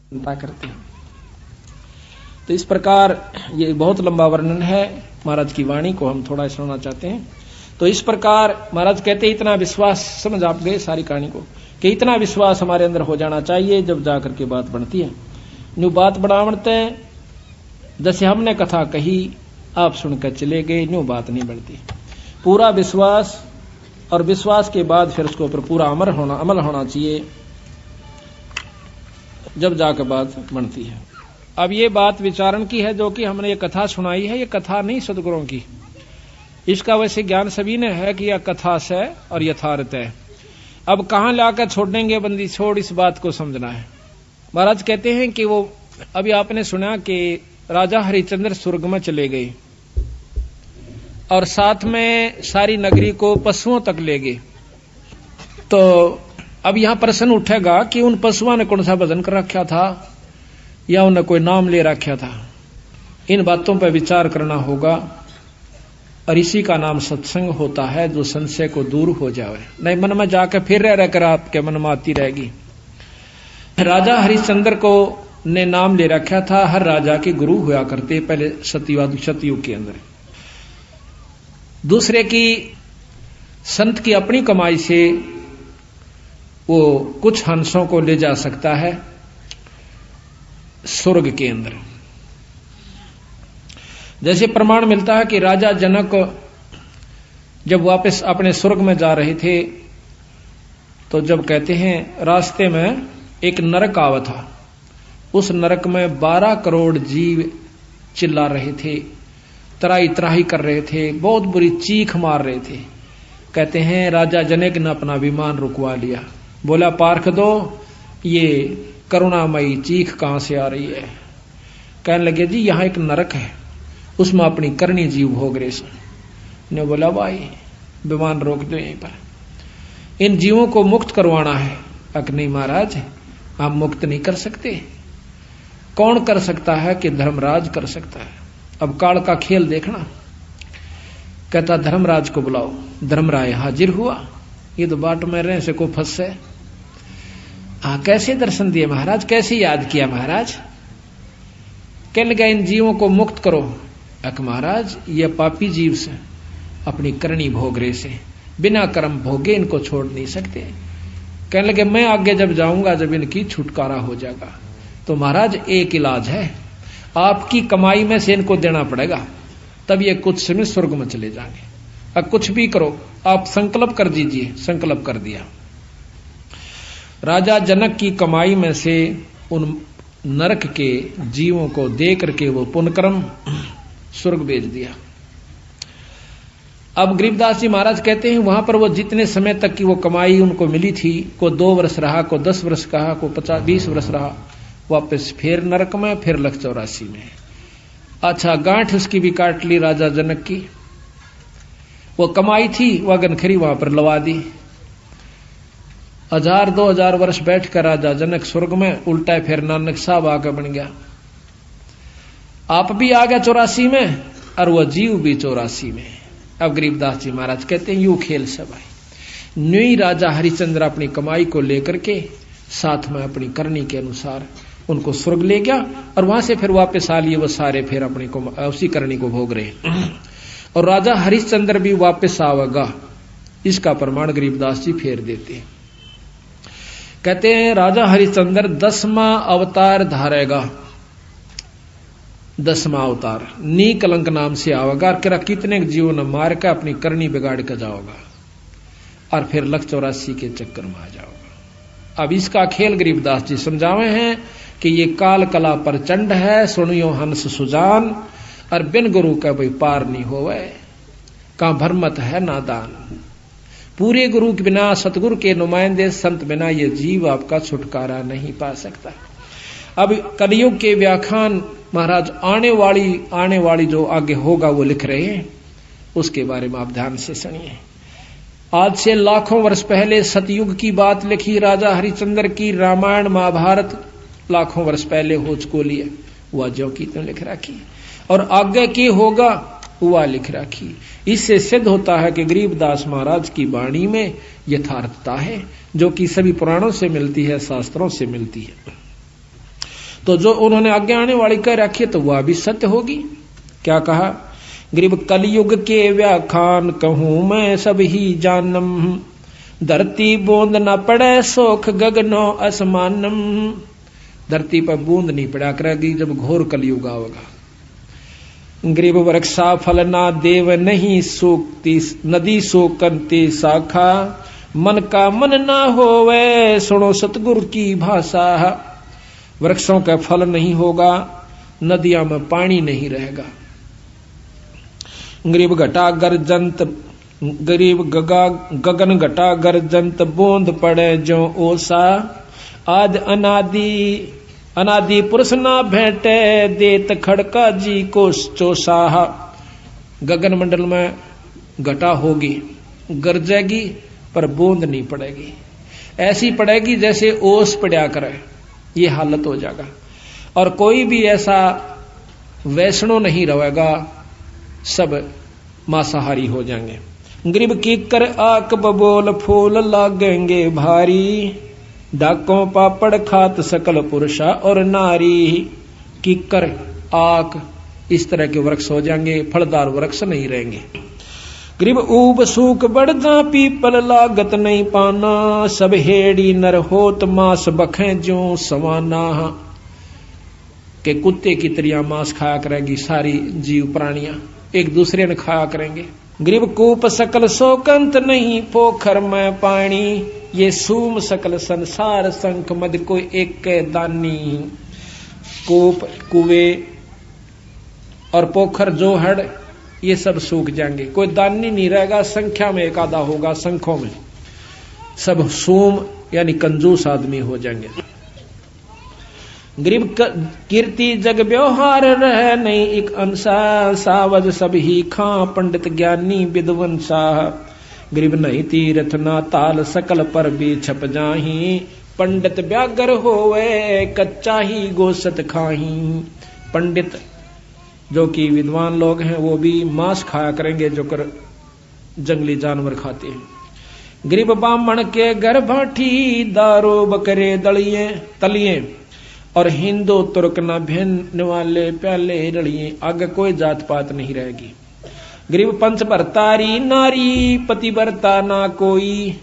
चिंता करते हैं। तो इस प्रकार ये बहुत लंबा वर्णन है, महाराज की वाणी को हम थोड़ा सुनना चाहते हैं। तो इस प्रकार महाराज कहते हैं इतना विश्वास, समझ आप गए सारी कहानी को, कि इतना विश्वास हमारे अंदर हो जाना चाहिए जब जाकर के बात बनती है। न्यू बात बढ़ावते हैं, जैसे हमने कथा कही आप सुनकर चले गए, न्यू बात नहीं बढ़ती। पूरा विश्वास, और विश्वास के बाद फिर उसके ऊपर पूरा अमल होना चाहिए, जब जाकर बात बनती है। अब ये बात विचारण की है, जो कि हमने ये कथा सुनाई है, ये कथा नहीं सदगुरुओं की। इसका वैसे ज्ञान सभी ने है कि यह कथा से और यथार्थ है। अब कहां लाकर छोड़ेंगे बंदी छोड़, इस बात को समझना है। महाराज कहते हैं कि वो अभी आपने सुना कि राजा हरिश्चंद्र स्वर्ग में चले गए और साथ में सारी नगरी को पशुओं तक ले गए। तो अब यहां प्रश्न उठेगा कि उन पशुओं ने कौन सा भजन कर रखा था या उन्हें कोई नाम ले रखा था। इन बातों पर विचार करना होगा, और इसी का नाम सत्संग होता है, जो संशय को दूर हो जाए। नहीं मन में जाकर फिर रहकर आपके मन में आती रहेगी। राजा हरिश्चंद्र को ने नाम ले रखा था, हर राजा के गुरु हुआ करते पहले सतयुग के अंदर। दूसरे की संत की अपनी कमाई से वो कुछ हंसों को ले जा सकता है स्वर्ग के अंदर। जैसे प्रमाण मिलता है कि राजा जनक जब वापस अपने स्वर्ग में जा रहे थे, तो जब कहते हैं रास्ते में एक नरक आवा था, उस नरक में 12 करोड़ जीव चिल्ला रहे थे, त्राही त्राही कर रहे थे, बहुत बुरी चीख मार रहे थे। कहते हैं राजा जनक ने अपना विमान रुकवा लिया, बोला पार्ख दो, ये करुणामयी चीख कहां से आ रही है। कहने लगे जी यहां एक नरक है, उसमें अपनी करनी जीव भोग रहे ने। बोला भाई विमान रोक दो यहीं पर, इन जीवों को मुक्त करवाना है। अक नहीं महाराज, हम मुक्त नहीं कर सकते। कौन कर सकता है कि धर्मराज कर सकता है। अब काल का खेल देखना। कहता धर्मराज को बुलाओ। धर्मराय हाजिर हुआ, ये तो बाट में रहे से को फंसे। कैसे दर्शन दिए महाराज, कैसे याद किया महाराज। कहने लगा इन जीवों को मुक्त करो। अक महाराज ये पापी जीव से अपनी करनी भोग रहे से, बिना कर्म भोगे इनको छोड़ नहीं सकते। कहने लगे मैं आगे जब जाऊंगा जब इनकी छुटकारा हो जाएगा। तो महाराज एक इलाज है, आपकी कमाई में से इनको देना पड़ेगा, तब ये कुछ समय स्वर्ग में चले जाएंगे। अब कुछ भी करो, आप संकल्प कर दीजिए। संकल्प कर दिया। राजा जनक की कमाई में से उन नरक के जीवों को दे करके वो पुण्यकर्म स्वर्ग भेज दिया। अब गरीबदास जी महाराज कहते हैं वहां पर वो जितने समय तक की वो कमाई उनको मिली थी, को 2 वर्ष रहा, को 10 वर्ष कहा, को 50-20 वर्ष रहा, वापस फिर नरक में, फिर लख 84 में। अच्छा गांठ उसकी भी काट ली राजा जनक की। वो कमाई थी वह गनखरी वहां पर लवा दी। 1000-2000 वर्ष बैठकर राजा जनक स्वर्ग में, उल्टा फिर नानक साहब आकर बन गया। आप भी आ गया 84 में और वह जीव भी 84 में। अब गरीबदास जी महाराज कहते हैं यू खेल सब आई। न्यू राजा हरिश्चंद्र अपनी कमाई को लेकर के साथ में अपनी करनी के अनुसार उनको स्वर्ग ले गया, और वहां से फिर वापस आ लिए वो सारे, फिर अपनी को उसी करनी को भोग रहे। और राजा हरिश्चंद्र भी वापस आवेगा, इसका प्रमाण गरीबदास जी फेर देते हैं। कहते हैं राजा हरिश्चंद्र 10वां अवतार धारेगा, 10वां अवतार नी कलंक नाम से आवेगा, और कितने जीवों ने मार के अपनी करनी बिगाड़ के जाओगा और फिर 184 के चक्कर में आ जाओगा। अब इसका खेल गरीबदास जी समझावे हैं कि ये काल कला प्रचंड है, सुनियो हंस सुजान, और बिन गुरु का भाई पार नहीं होवे, का भरमत है नादान। पूरे गुरु के बिना, सतगुरु के नुमाइंदे संत बिना ये जीव आपका छुटकारा नहीं पा सकता। अब कलयुग के व्याख्यान महाराज आने वाली जो आगे होगा वो लिख रहे हैं, उसके बारे में आप ध्यान से सुनिए। आज से लाखों वर्ष पहले सतयुग की बात लिखी राजा हरिश्चंद्र की, रामायण महाभारत लाखों वर्ष पहले हो चुकी है, वह जो की तो लिख रखी, और आगे की होगा वह लिख रखी। इससे सिद्ध होता है कि गरीबदास महाराज की वाणी में यथार्थता है, जो कि सभी पुराणों से मिलती है, शास्त्रों से मिलती है। तो जो उन्होंने आगे आने वाली कह रखी है तो वह भी सत्य होगी। क्या कहा? गरीब कलयुग के व्याख्यान कहूं मैं सब ही जानम, धरती बूंद न पड़े सोख गगनो असमानम। धरती पर बूंद नहीं पड़ा करेगी जब घोर कलयुग आवेगा। गरीब वृक्षा फल ना देव नहीं सूखती, नदी सोकंती शाखा, मन का मन ना होवे सुनो सतगुरु की भाषा। वृक्षों का फल नहीं होगा, नदियों में पानी नहीं रहेगा। गरीब घटा गर्जंत, गरीब गगन घटा गर्जंत, बूंद पड़े जो ओसा, आज अनादि पुरुष ना भेंटे, देत खड़का जी को चोसाह। गगन मंडल में घटा होगी, गरजेगी पर बूंद नहीं पड़ेगी, ऐसी पड़ेगी जैसे ओस पड़ा करे, ये हालत हो जाएगा। और कोई भी ऐसा वैष्णो नहीं रहेगा, सब मांसाहारी हो जाएंगे। गरीब कीकर आक बबोल फूल लागेंगे भारी, डाकों पापड़ खात सकल पुरुषा और नारी। कीकर आक इस तरह के वृक्ष हो जाएंगे, फलदार वृक्ष नहीं रहेंगे। गरीब ऊब सूख बढ़दा पीपल लागत नहीं पाना, सब हेड़ी नर होत मांस बखें ज्यों समाना। के कुत्ते की तरह मांस खाया करेंगी सारी जीव प्राणियां, एक दूसरे ने खाया करेंगे। गरीब कूप सकल सोकंत नहीं पोखर में पानी, ये सूम सकल संसार संख मद को एक दानी। कूप कुए और पोखर जो हड़ ये सब सूख जाएंगे, कोई दानी नहीं रहेगा, संख्या में एक आधा होगा, संखों में सब सूम यानी कंजूस आदमी हो जाएंगे। गरीब कीर्ति जग व्यवहार रह नहीं एक अंसा, सावज सब ही खां पंडित ज्ञानी विद्वन शाह। गरीब नहीं तीर्थ ना ताल सकल पर भी छप जाही, पंडित व्यागर होवे कच्चा ही गोसत खाही। पंडित जो कि विद्वान लोग हैं वो भी मांस खाया करेंगे जो कर जंगली जानवर खाते हैं। गरीब ब्राह्मण के घर भाठी, दारू बकरे दलिए तलिए, और हिंदू तुर्क न भिन्न वाले प्याले रड़िए। आगे कोई जात पात नहीं रहेगी। गरीब पंच भरतारी नारी, पति भरता ना कोई,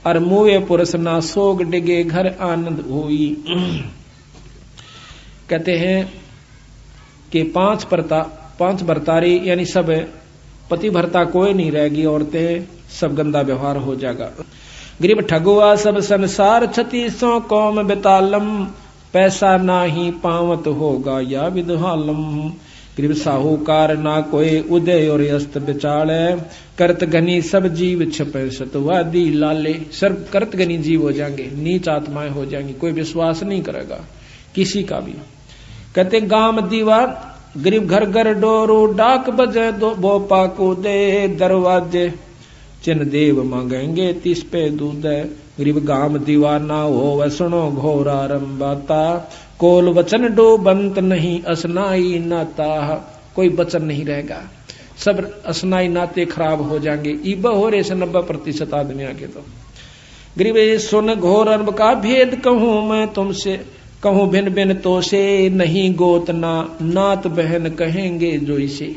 और मुए पुरुष ना सोग डिगे घर आनंद हुई। कहते हैं कि पांच भरतारी यानी सब पति भरता कोई नहीं रहेगी, औरतें सब गंदा व्यवहार हो जाएगा। गरीब ठगुआ सब संसार, 36 कौम बेतालम, पैसा ना ही पावत होगा या विदहालम। गरीब साहूकार ना कोई उदय और अस्त बिचाले, करत घनी सब जीव छपे सतवादी लाले। सब करत घनी जीव हो जाएंगे, नीच आत्माएं हो जाएंगी, कोई विश्वास नहीं करेगा किसी का भी। कहते गाम दीवार, गरीब घर घर डोरू, डाक बजे दो बोपा को दे, दरवाजे चिन्ह देव मांगेंगे 30 पे दूध। गरीब गाम दीवाना हो वसनो घोरा रंबाता, कोल वचन डोबंत नहीं असनाई नाता। कोई वचन नहीं रहेगा, सब असनाई नाते खराब हो जाएंगे। ईब हो रहे से 90% आदमी आगे। तो गरीब सुन घोर अनब का भेद कहूं मैं तुमसे, कहूं भिन भिन तो से नहीं गोतना, नात बहन कहेंगे जो इसे।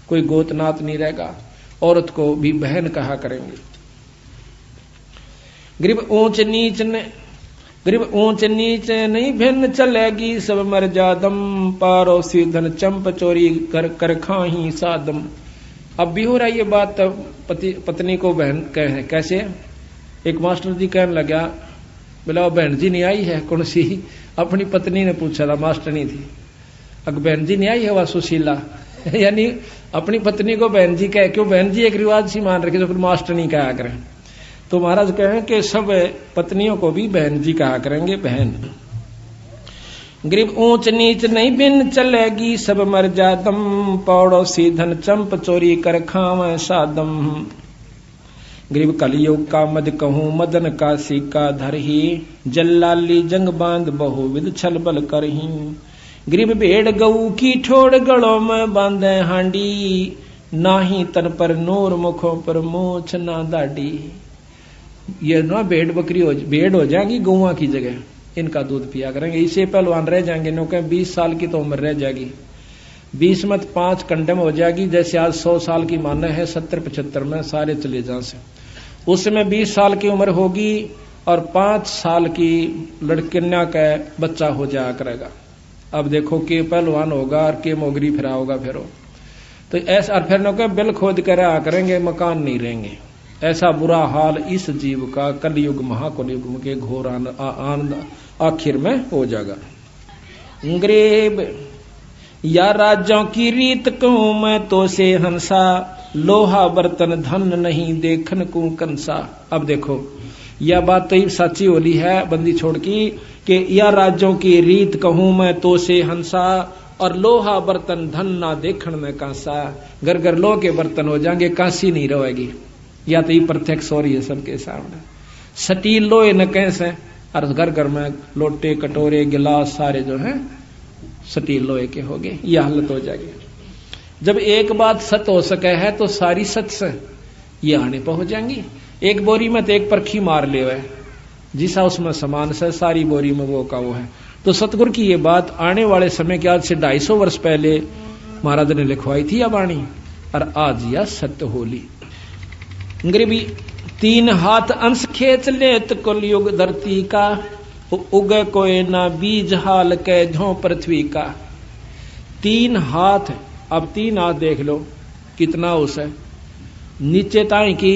कोई गोतनात नहीं रहेगा, औरत को भी बहन कहा करेंगे। गरीब ऊंच नीच ने गरीब ऊंच नीच नहीं भिन्न चलेगी, सब मर्यादम पारो सीधन चंप चोरी कर कर खाही सादम। अब भी हो रहा है ये बात पत्नी को बहन कहे कैसे। एक मास्टर जी कहने लगा, बोला बहन जी नहीं आई है कौन सी, अपनी पत्नी ने पूछा था, मास्टर नहीं थी। अगर बहन जी नहीं आई है वह सुशीला यानी अपनी पत्नी को बहन जी कहे, क्यों बहन जी एक रिवाज सी मान रखे तो फिर मास्टर नहीं कहा करें। तो महाराज कहें कि सब पत्नियों को भी बहन जी कहा करेंगे, बहन। गरीब ऊंच नीच नहीं बिन चलेगी, सब मर्यादम पौड़ो सीधन चंप चोरी कर खावे सादम। गरीब कलयुग का मद कहूं मदन का सिक्का धरही, जल्लाली जंग बांध बहुविध छल बल करही। गरीब भेड़ गऊ की ठोड़ गलों में बांधे हांडी, नाही तन पर नूर मुखों पर मूछ ना दाढ़ी। ये ना भेड़ हो जाएंगी गौवा की जगह, इनका दूध पिया करेंगे, इसे पहलवान रह जाएंगे। नो के 20 साल की तो उम्र रह जाएगी, 20 मत 5 कंडम हो जाएगी। जैसे आज 100 साल की माना है, 70-75 में सारे चले जा से, उसमें 20 साल की उम्र होगी और 5 साल की लड़किन्या का बच्चा हो जाया करेगा। अब देखो के पहलवान होगा और के मोगरी फिरा होगा फिर। तो ऐसा और फिर नो के बिल खोद कर आ करेंगे, मकान नहीं रहेंगे। ऐसा बुरा हाल इस जीव का कलयुग महाकलयुग के घोर आनंद आखिर में हो जाएगा। गरीब या राज्यों की रीत कहूं मैं तो से हंसा, लोहा बर्तन धन नहीं देखन को कंसा। अब देखो यह बात तो ही सच्ची होली है बंदी छोड़ की कि यह राज्यों की रीत कहूं मैं तो से हंसा, और लोहा बर्तन धन ना देखन में कांसा। घर घर लोह के बर्तन हो जाएंगे, कांसी नहीं रहेगी। या तो ये प्रत्यक्ष हो रही है सबके सामने। स्टील लोहे न कैसे, और घर घर में लोटे कटोरे गिलास सारे जो हैं स्टील लोहे के हो गए। यह हालत हो जाएगी। जब एक बात सच हो सके है तो सारी सच से ये आने पर हो जाएंगी। एक बोरी में तो एक परखी मार ले हुए जिसा उसमें समान से सारी बोरी में वो का वो है। तो सतगुरु की ये बात आने वाले समय के आज से 250 वर्ष पहले महाराज ने लिखवाई थी अब वाणी, और आज यह सत्य होली। गरीबी 3 हाथ अंश खेच लेत कलयुग धरती का, उगे कोई ना बीज हाल के झों पृथ्वी का। 3 हाथ, अब 3 हाथ देख लो कितना उस है, नीचे ताई की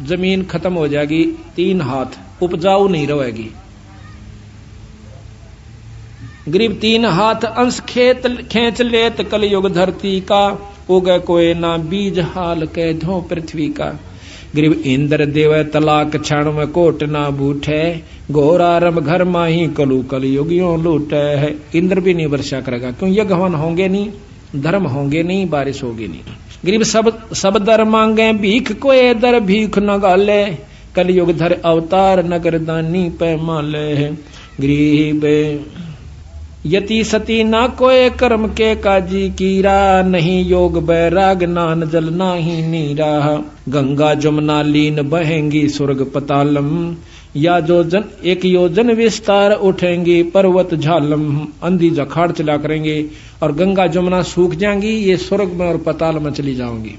जमीन खत्म हो जाएगी, 3 हाथ उपजाऊ नहीं रहेगी। गरीब 3 हाथ अंश खेच लेत कलयुग धरती का, उगे कोई ना बीज हाल के धो पृथ्वी का। गरीब इंद्र देव तलाक क्षण में कोट ना बूठे, घोर आरंभ घर माही कलु कलयुगियों लूटे है। इंद्र भी नहीं वर्षा करेगा, क्यों यज्ञ हवन होंगे नहीं, धर्म होंगे नहीं, बारिश होगी नहीं। गरीब सब दर मांगे भीख कोई दर भीख न गाले, कलयुग धर अवतार नगर दानी पैमाले है। गरीब यति सती ना कोई कर्म के काजी कीरा, नहीं योग बैराग नान जल नाही नीरा। गंगा जमुना लीन बहेंगी स्वर्ग पतालम, या जोजन 1 योजन विस्तार उठेंगी पर्वत झालम। अंधी जखाड़ चला करेंगे और गंगा जमुना सूख जाएंगी, ये स्वर्ग में और पताल में चली जाओगी।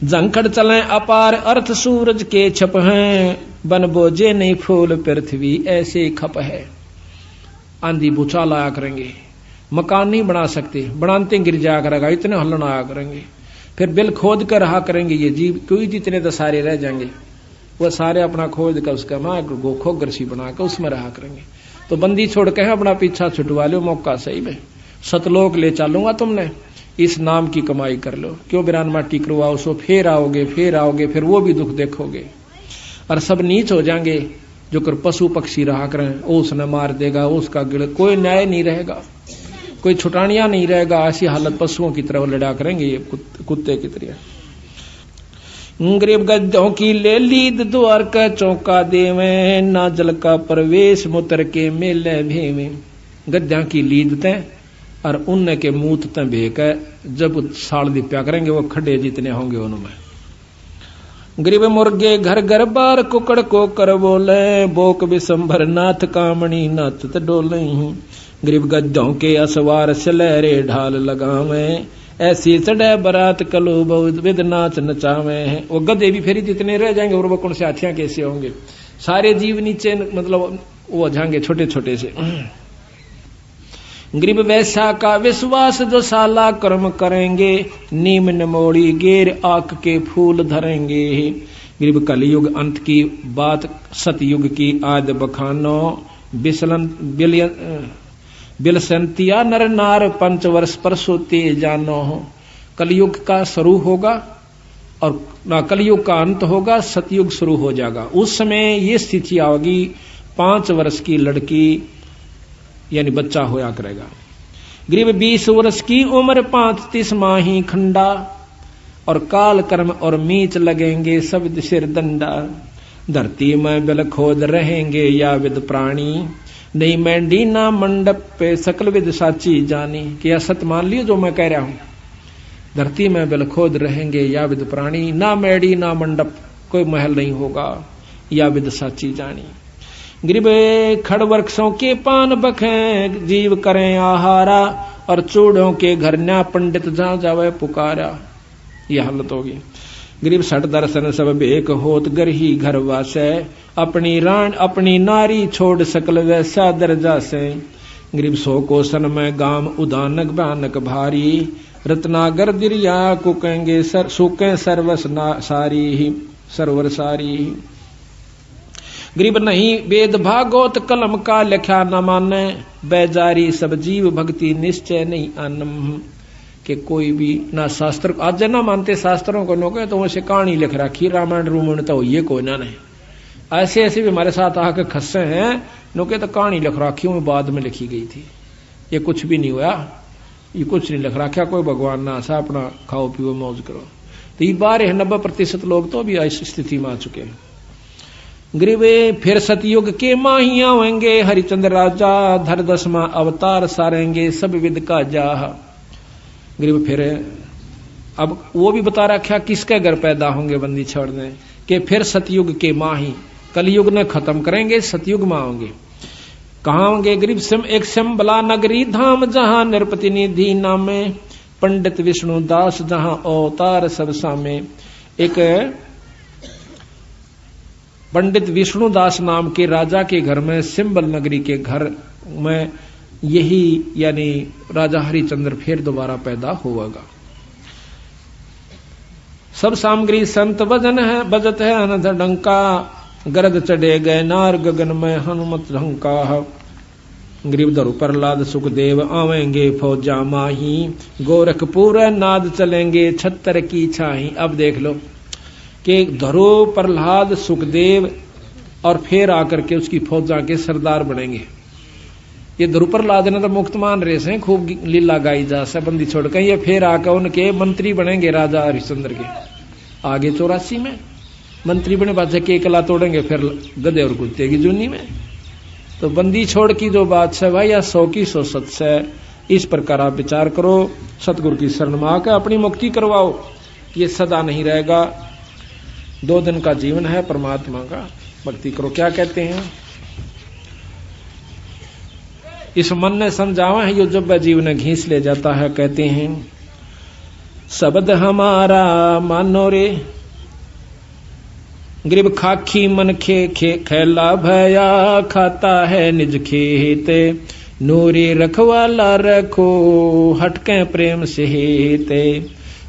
जंखड़ चले अपार अर्थ सूरज के छप हैं, बन बोझे नहीं फूल पृथ्वी ऐसे खप है। आंधी भूचाल आया करेंगे, मकान नहीं बना सकते, बनाते गिर जाया करेगा, इतने हलन आया करेंगे। फिर बिल खोद कर रहा करेंगे ये जीव, कोई जितने तो सारे रह जाएंगे, वह सारे अपना खोद कर उसका माँ गोखो गरसी बना कर उसमें रहा करेंगे। तो बंदी छोड़ के अपना पीछा छुटवा लो, मौका सही में सतलोक ले चलूंगा तुमने, इस नाम की कमाई कर लो। क्यों बिरान माटी करवाओ, सो फिर आओगे फिर वो भी दुख देखोगे। और सब नीच हो जाएंगे, जो कर पशु पक्षी रहा करें, वो उसने मार देगा, उसका गिड़, कोई न्याय नहीं रहेगा, कोई छुटानिया नहीं रहेगा। ऐसी हालत पशुओं की तरह लड़ा करेंगे ये कुत्ते की तरह। गरीब गद्दों की ले लीद द्वार का चौका देवे, ना जल का प्रवेश मुतर के मेले भेवे। गद्दा की लीद तय और उनने के मूत तय भेक जब साल दिप्या करेंगे वो खड्डे जितने होंगे उनमें। गरीब मुर्गे घर घर बार कुकड़ को कर बोले, बोक विशंभर नाथ कामणी नाथ डोले। गरीब गद्दों के असवार सलहरे ढाल लगावे, ऐसी चढ़े बरात कलु बहुत विद नाच नचावे हैं। वो गधे भी फिर जितने रह जाएंगे और वो कौन से हाथियां कैसे होंगे। सारे जीव नीचे मतलब वो जाएंगे छोटे छोटे से। गरीब वैसा का विश्वास जो साला कर्म करेंगे, नीम निमोड़ी गेर आक के फूल धरेंगे। गरीब कलयुग अंत की बात सतयुग की आद बखानो, बिलसंतिया नर नार 5 वर्ष पर सोते जानो। कलयुग का शुरू होगा और ना कलयुग का अंत होगा, सतयुग शुरू हो जाएगा। उस समय ये स्थिति आएगी 5 वर्ष की लड़की यानी बच्चा होया करेगा। गरीब 20 वर्ष की उम्र 35 माही खंडा, और काल कर्म और मीच लगेंगे सब सिर दंडा। धरती में बिल खोद रहेंगे या विद प्राणी, नहीं मैंडी ना मंडप पे सकल विद साची जानी। क्या सत्य मान लियो जो मैं कह रहा हूं? धरती में बिल खोद रहेंगे या विद प्राणी, ना मैडी ना मंडप, कोई महल नहीं होगा, या विद साची जानी। गरीब खड़ वृक्षों के पान बखें, जीव करें आहारा, और चूड़ों के घर न्या पंडित जहां जावे पुकारा। यह हालत होगी। गरीब सठ दर्शन सब बेक होत गरही घर वासे, अपनी नारी छोड़ सकल वैसा दर्जा से। गरीब 100 कोसन में गाम उदानक भयानक भारी, रत्नागर दिरिया कुकेंगे सुकें सरवर सारी। गरीब नहीं वेद भागवत कलम का लिखा न माने, बैजारी सब जीव भक्ति निश्चय नहीं आनम। कि कोई भी ना शास्त्र आज ना मानते शास्त्रों को नोके तो वैसे कहानी लिख रखी रामायण रूमायण तो ये कोई ना नहीं। ऐसे ऐसे भी हमारे साथ आके खस्से हैं नोके तो कहानी लिख रखी हूं बाद में लिखी गई थी, ये कुछ भी नहीं हुआ, ये कुछ नहीं लिख रखा, कोई भगवान ना आशा, अपना खाओ पियो मौज करो। तो ये 90% लोग तो अभी इस स्थिति में आ चुके हैं। गरीबे फिर सतयुग के माहिया होंगे, हरिचंद्र राजा धर 10वां अवतार सारेंगे सब विद का जाह। गरीब फिर अब वो भी बता रखा किसके घर पैदा होंगे बंदी छोड़ने के, फिर सतयुग के माही, कलयुग ने खत्म करेंगे, सतयुग में होंगे। कहाँ होंगे? गरीब एक शंबला नगरी धाम, जहां नृपति निधि नामे, पंडित विष्णु दास जहां अवतार सब सामे। एक पंडित विष्णु दास नाम के राजा के घर में, सिंबल नगरी के घर में यही यानी राजा हरिचंद्र फिर दोबारा पैदा होगा। सब सामग्री संत वजन है बजत है अनध डंका, गरद चढ़े गए नार गगन में हनुमत ढंका। गरीब धरु प्रहलाद सुखदेव आवेंगे फौजा माही, गोरखपुर नाद चलेंगे 76 की छाही। अब देख लो कि धरु प्रहलाद सुखदेव और फिर आकर के उसकी फौजा के सरदार बनेंगे। ये ध्रुव प्रहलाद ने तो मुक्त मान रहे से खूब लीला गाई जा से बंदी छोड़ के, ये फिर आकर उनके मंत्री बनेंगे राजा हरिश्चंद्र के। आगे 84 में मंत्री बने बादशाह के कला तोड़ेंगे फिर गधे और कुत्ते की जूनी में। तो बंदी छोड़ की जो बात है भाई या 100 की 100 सच है। इस प्रकार आप विचार करो, सतगुरु की शरण में आकर अपनी मुक्ति करवाओ। ये सदा नहीं रहेगा, 2 दिन का जीवन है, परमात्मा का भक्ति करो। क्या कहते हैं? इस मन ने समझावा है यो जब जीवन घींच ले जाता है। कहते हैं शब्द हमारा मानो रे, गरीब खाखी मन खेला भया, खाता है निज खेते, नूरी रखवाला रखो हटके प्रेम से हेते।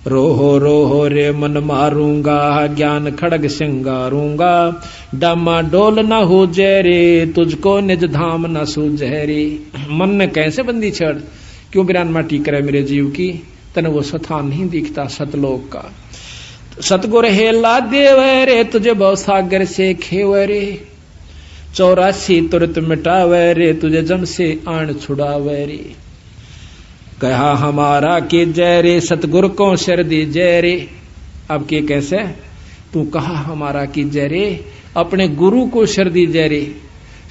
रोहो रे मन मारूंगा, ज्ञान खड़ग सिंगारूंगा, डामा डोल न हो जहरे, तुझको निज धाम न सुजहरे। मन ने कैसे बंदी छड़, क्यों बिरान माटी करे मेरे जीव की, तने वो स्थान नहीं दिखता सतलोक का। सतगुर हेला देवरे, तुझे बहु सागर से खेवरे, 84 तुरत मिटावे रे, तुझे जम से आन छुड़ावे रे। कहा हमारा के जय रे, सतगुरु को शर दी जय रे। अब के कैसे तू कहा हमारा की जय रे, अपने गुरु को शर दी जय रे।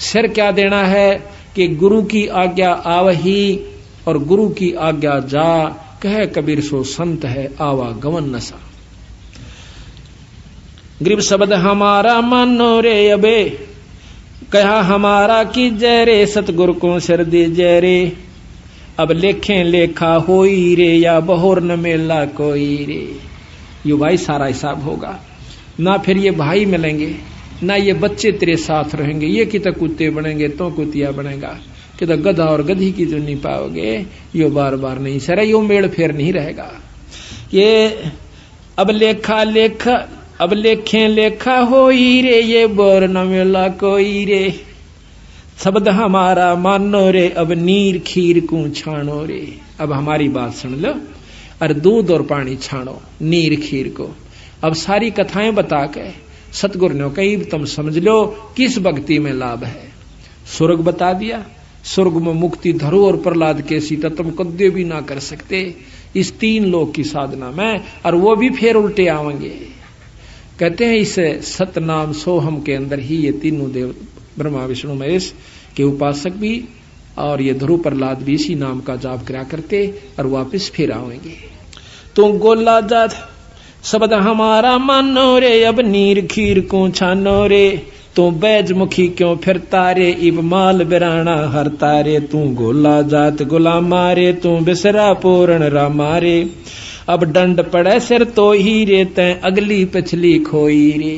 शर क्या देना है कि गुरु की आज्ञा आवही और गुरु की आज्ञा जा, कह कबीर सो संत है आवागमन नशा। गरीब शब्द हमारा मानो रे अबे, कहा हमारा की जय रे, सतगुरु को शर दी जय रे। अब लेखें लेखा होई रे, या बहोर न मेला कोई रे। यो भाई सारा हिसाब होगा ना, फिर ये भाई मिलेंगे ना ये बच्चे तेरे साथ रहेंगे, ये कितना कुत्ते बनेंगे तो कुतिया बनेगा, कितना गधा और गधी की जो नहीं पाओगे, यो बार बार नहीं सर, यो मेल फेर नहीं रहेगा। ये अब लेखें लेखा होई रे, ये बोर न मिला कोई रे, शब्द हमारा मानो रे, अब नीर खीर को छानो रे। अब हमारी बात सुन लो, और दूध और पानी छानो नीर खीर को। अब सारी कथाएं बता के सतगुरु ने कही तुम समझ लो किस भक्ति में लाभ है। स्वर्ग बता दिया, स्वर्ग में मुक्ति धरो और प्रहलाद के सीता तुम कद्य भी ना कर सकते इस 3 लोक की साधना में, और वो भी फिर उल्टे आवेंगे। कहते हैं इस सतनाम सोहम के अंदर ही ये तीनों देव ब्रह्मा विष्णु महेश के उपासक भी और ये ध्रुव प्रहलाद भी इसी नाम का जाप करा करते और वापस फिर आवेंगे। तो गोला जात शब्द हमारा मानो रे, अब नीर खीर को छानो रे, तू बैजमुखी क्यों फिरता रे, इब माल बिराना हरता रे, तू गोला जात गुलामा रे, तू बिसरा पूर्ण रामा रे, अब डंड पड़े सिर तो ही रे, तै अगली पिछली खोई रे।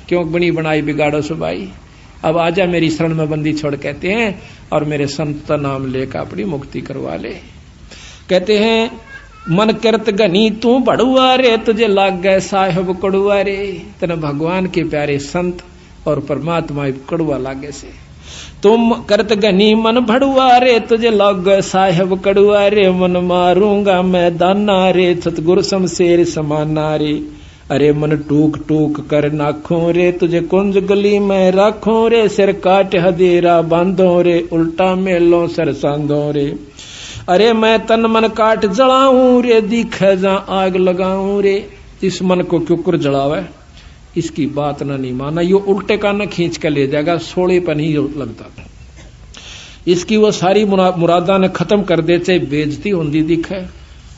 क्यों बनी बनाई बिगाड़ो सुबाई, अब आजा मेरी शरण में बंदी छोड़, कहते हैं, और मेरे संत का नाम लेकर अपनी मुक्ति करवा ले। कहते हैं मन करत घनी तू बड़ुआ रे, तुझे लाग गए साहेब कड़ुआ रे। तेने भगवान के प्यारे संत और परमात्मा कड़ुआ लागे से, तुम करत घनी मन भड़ुआ रे, तुझे लाग गए साहेब कड़ुआ रे, मन मारूंगा मैं दाना रे, सतगुरु शमशेर समाना रे, अरे मन टूक टूक कर नाखों रे, तुझे कुंज गली में राखों रे, सिर काट हदेरा बांधो रे, उल्टा मेलों सर सांधो रे, अरे मैं तन मन काट जलाऊं रे, दिखे जा आग लगाऊं रे। इस मन को क्यों जलावे, इसकी बात ना नहीं माना, यो उल्टे का न खींच के ले जाएगा, सोले पर नहीं लगता। इसकी वो सारी मुरादा ने खत्म कर दे, चाहे बेइज्जती होती दिखे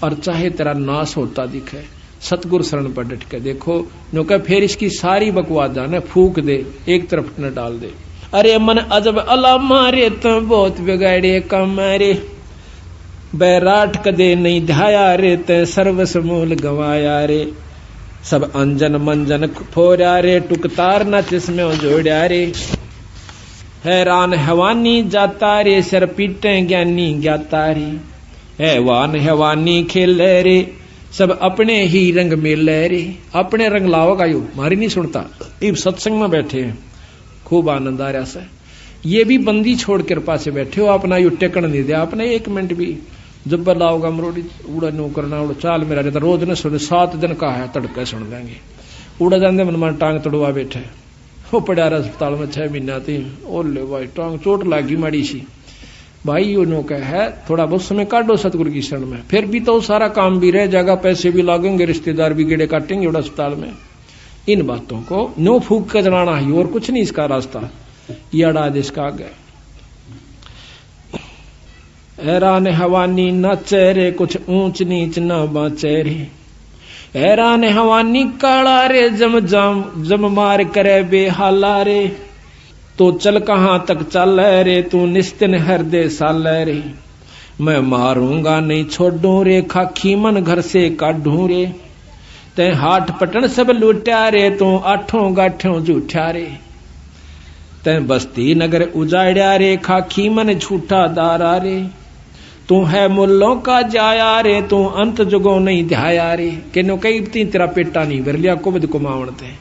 और चाहे तेरा नाश होता दिखे। सतगुरु शरण पर डट के देखो, नो कह फिर इसकी सारी बकवास जाने फूक दे, एक तरफ न डाल दे। अरे मन अजब अला मारे, तो बहुत बिगाड़े कम रे, बैराट कदे नहीं ध्याया रे, ते सर्वस मूल गवाया रे, सब अंजन मंजन फोड़ा रे, टुकतार न जिसमें जोड़ा रे, हैरान हैवानी जाता रे, सर पीटे ज्ञानी ज्ञाता रे, हैवान हैवानी खेले रे, सब अपने ही रंग मेले रे। अपने रंग लाओगा यू मारी नहीं सुनता। इब सत्संग में बैठे हैं, खूब आनंद आ रहा से, ये भी बंदी छोड़ कृपा से बैठे हो, अपना यू टेकन नहीं दिया आपने 1 मिनट भी। जब लाओगा मरोड़ी उड़ा नो करना, उड़ा चाल मेरा रहता, रोज न सुने, 7 दिन का है तड़के सुन देंगे, उड़ा जाते मन मन टांग तड़वा बैठे, वो पड़ा अस्पताल में 6 महीना थी, ओले भाई टांग चोट लागी माड़ी सी भाई, यो नो कह है थोड़ा बहुत समय काटो सतगुरु की शरण में, फिर भी तो सारा काम भी रह जाएगा, पैसे भी लागेंगे, रिश्तेदार भी गेड़े काटेंगे उड़ा अस्पताल में। इन बातों को नो फूक कर जलाना ही, और कुछ नहीं इसका रास्ता, ये अड़ा इसका आगे। हैरान हवानी न चेहरे, कुछ ऊंच नीच न बाचेरे, हैरान हवानी काला रे, जम जाम जम मार करे बेहाला रे, तो चल कहां तक चल रे, तू निस्तिन हृदय साल रे, मैं मारूंगा नहीं छोड़ू रे, खाखी मन घर से काढू रे, ते हाट पटन सब लूटा रे, तू 8 गाठों झूठा रे, ते बस्ती नगर उजाड़ा रे, खाखी मन झूठा दारा रे, तू है मुल्लों का जाया रे, तू अंत जुगो नहीं ध्याया रे। के नो कई तेरा पेटा नहीं भर लिया कुबद कुमावणते,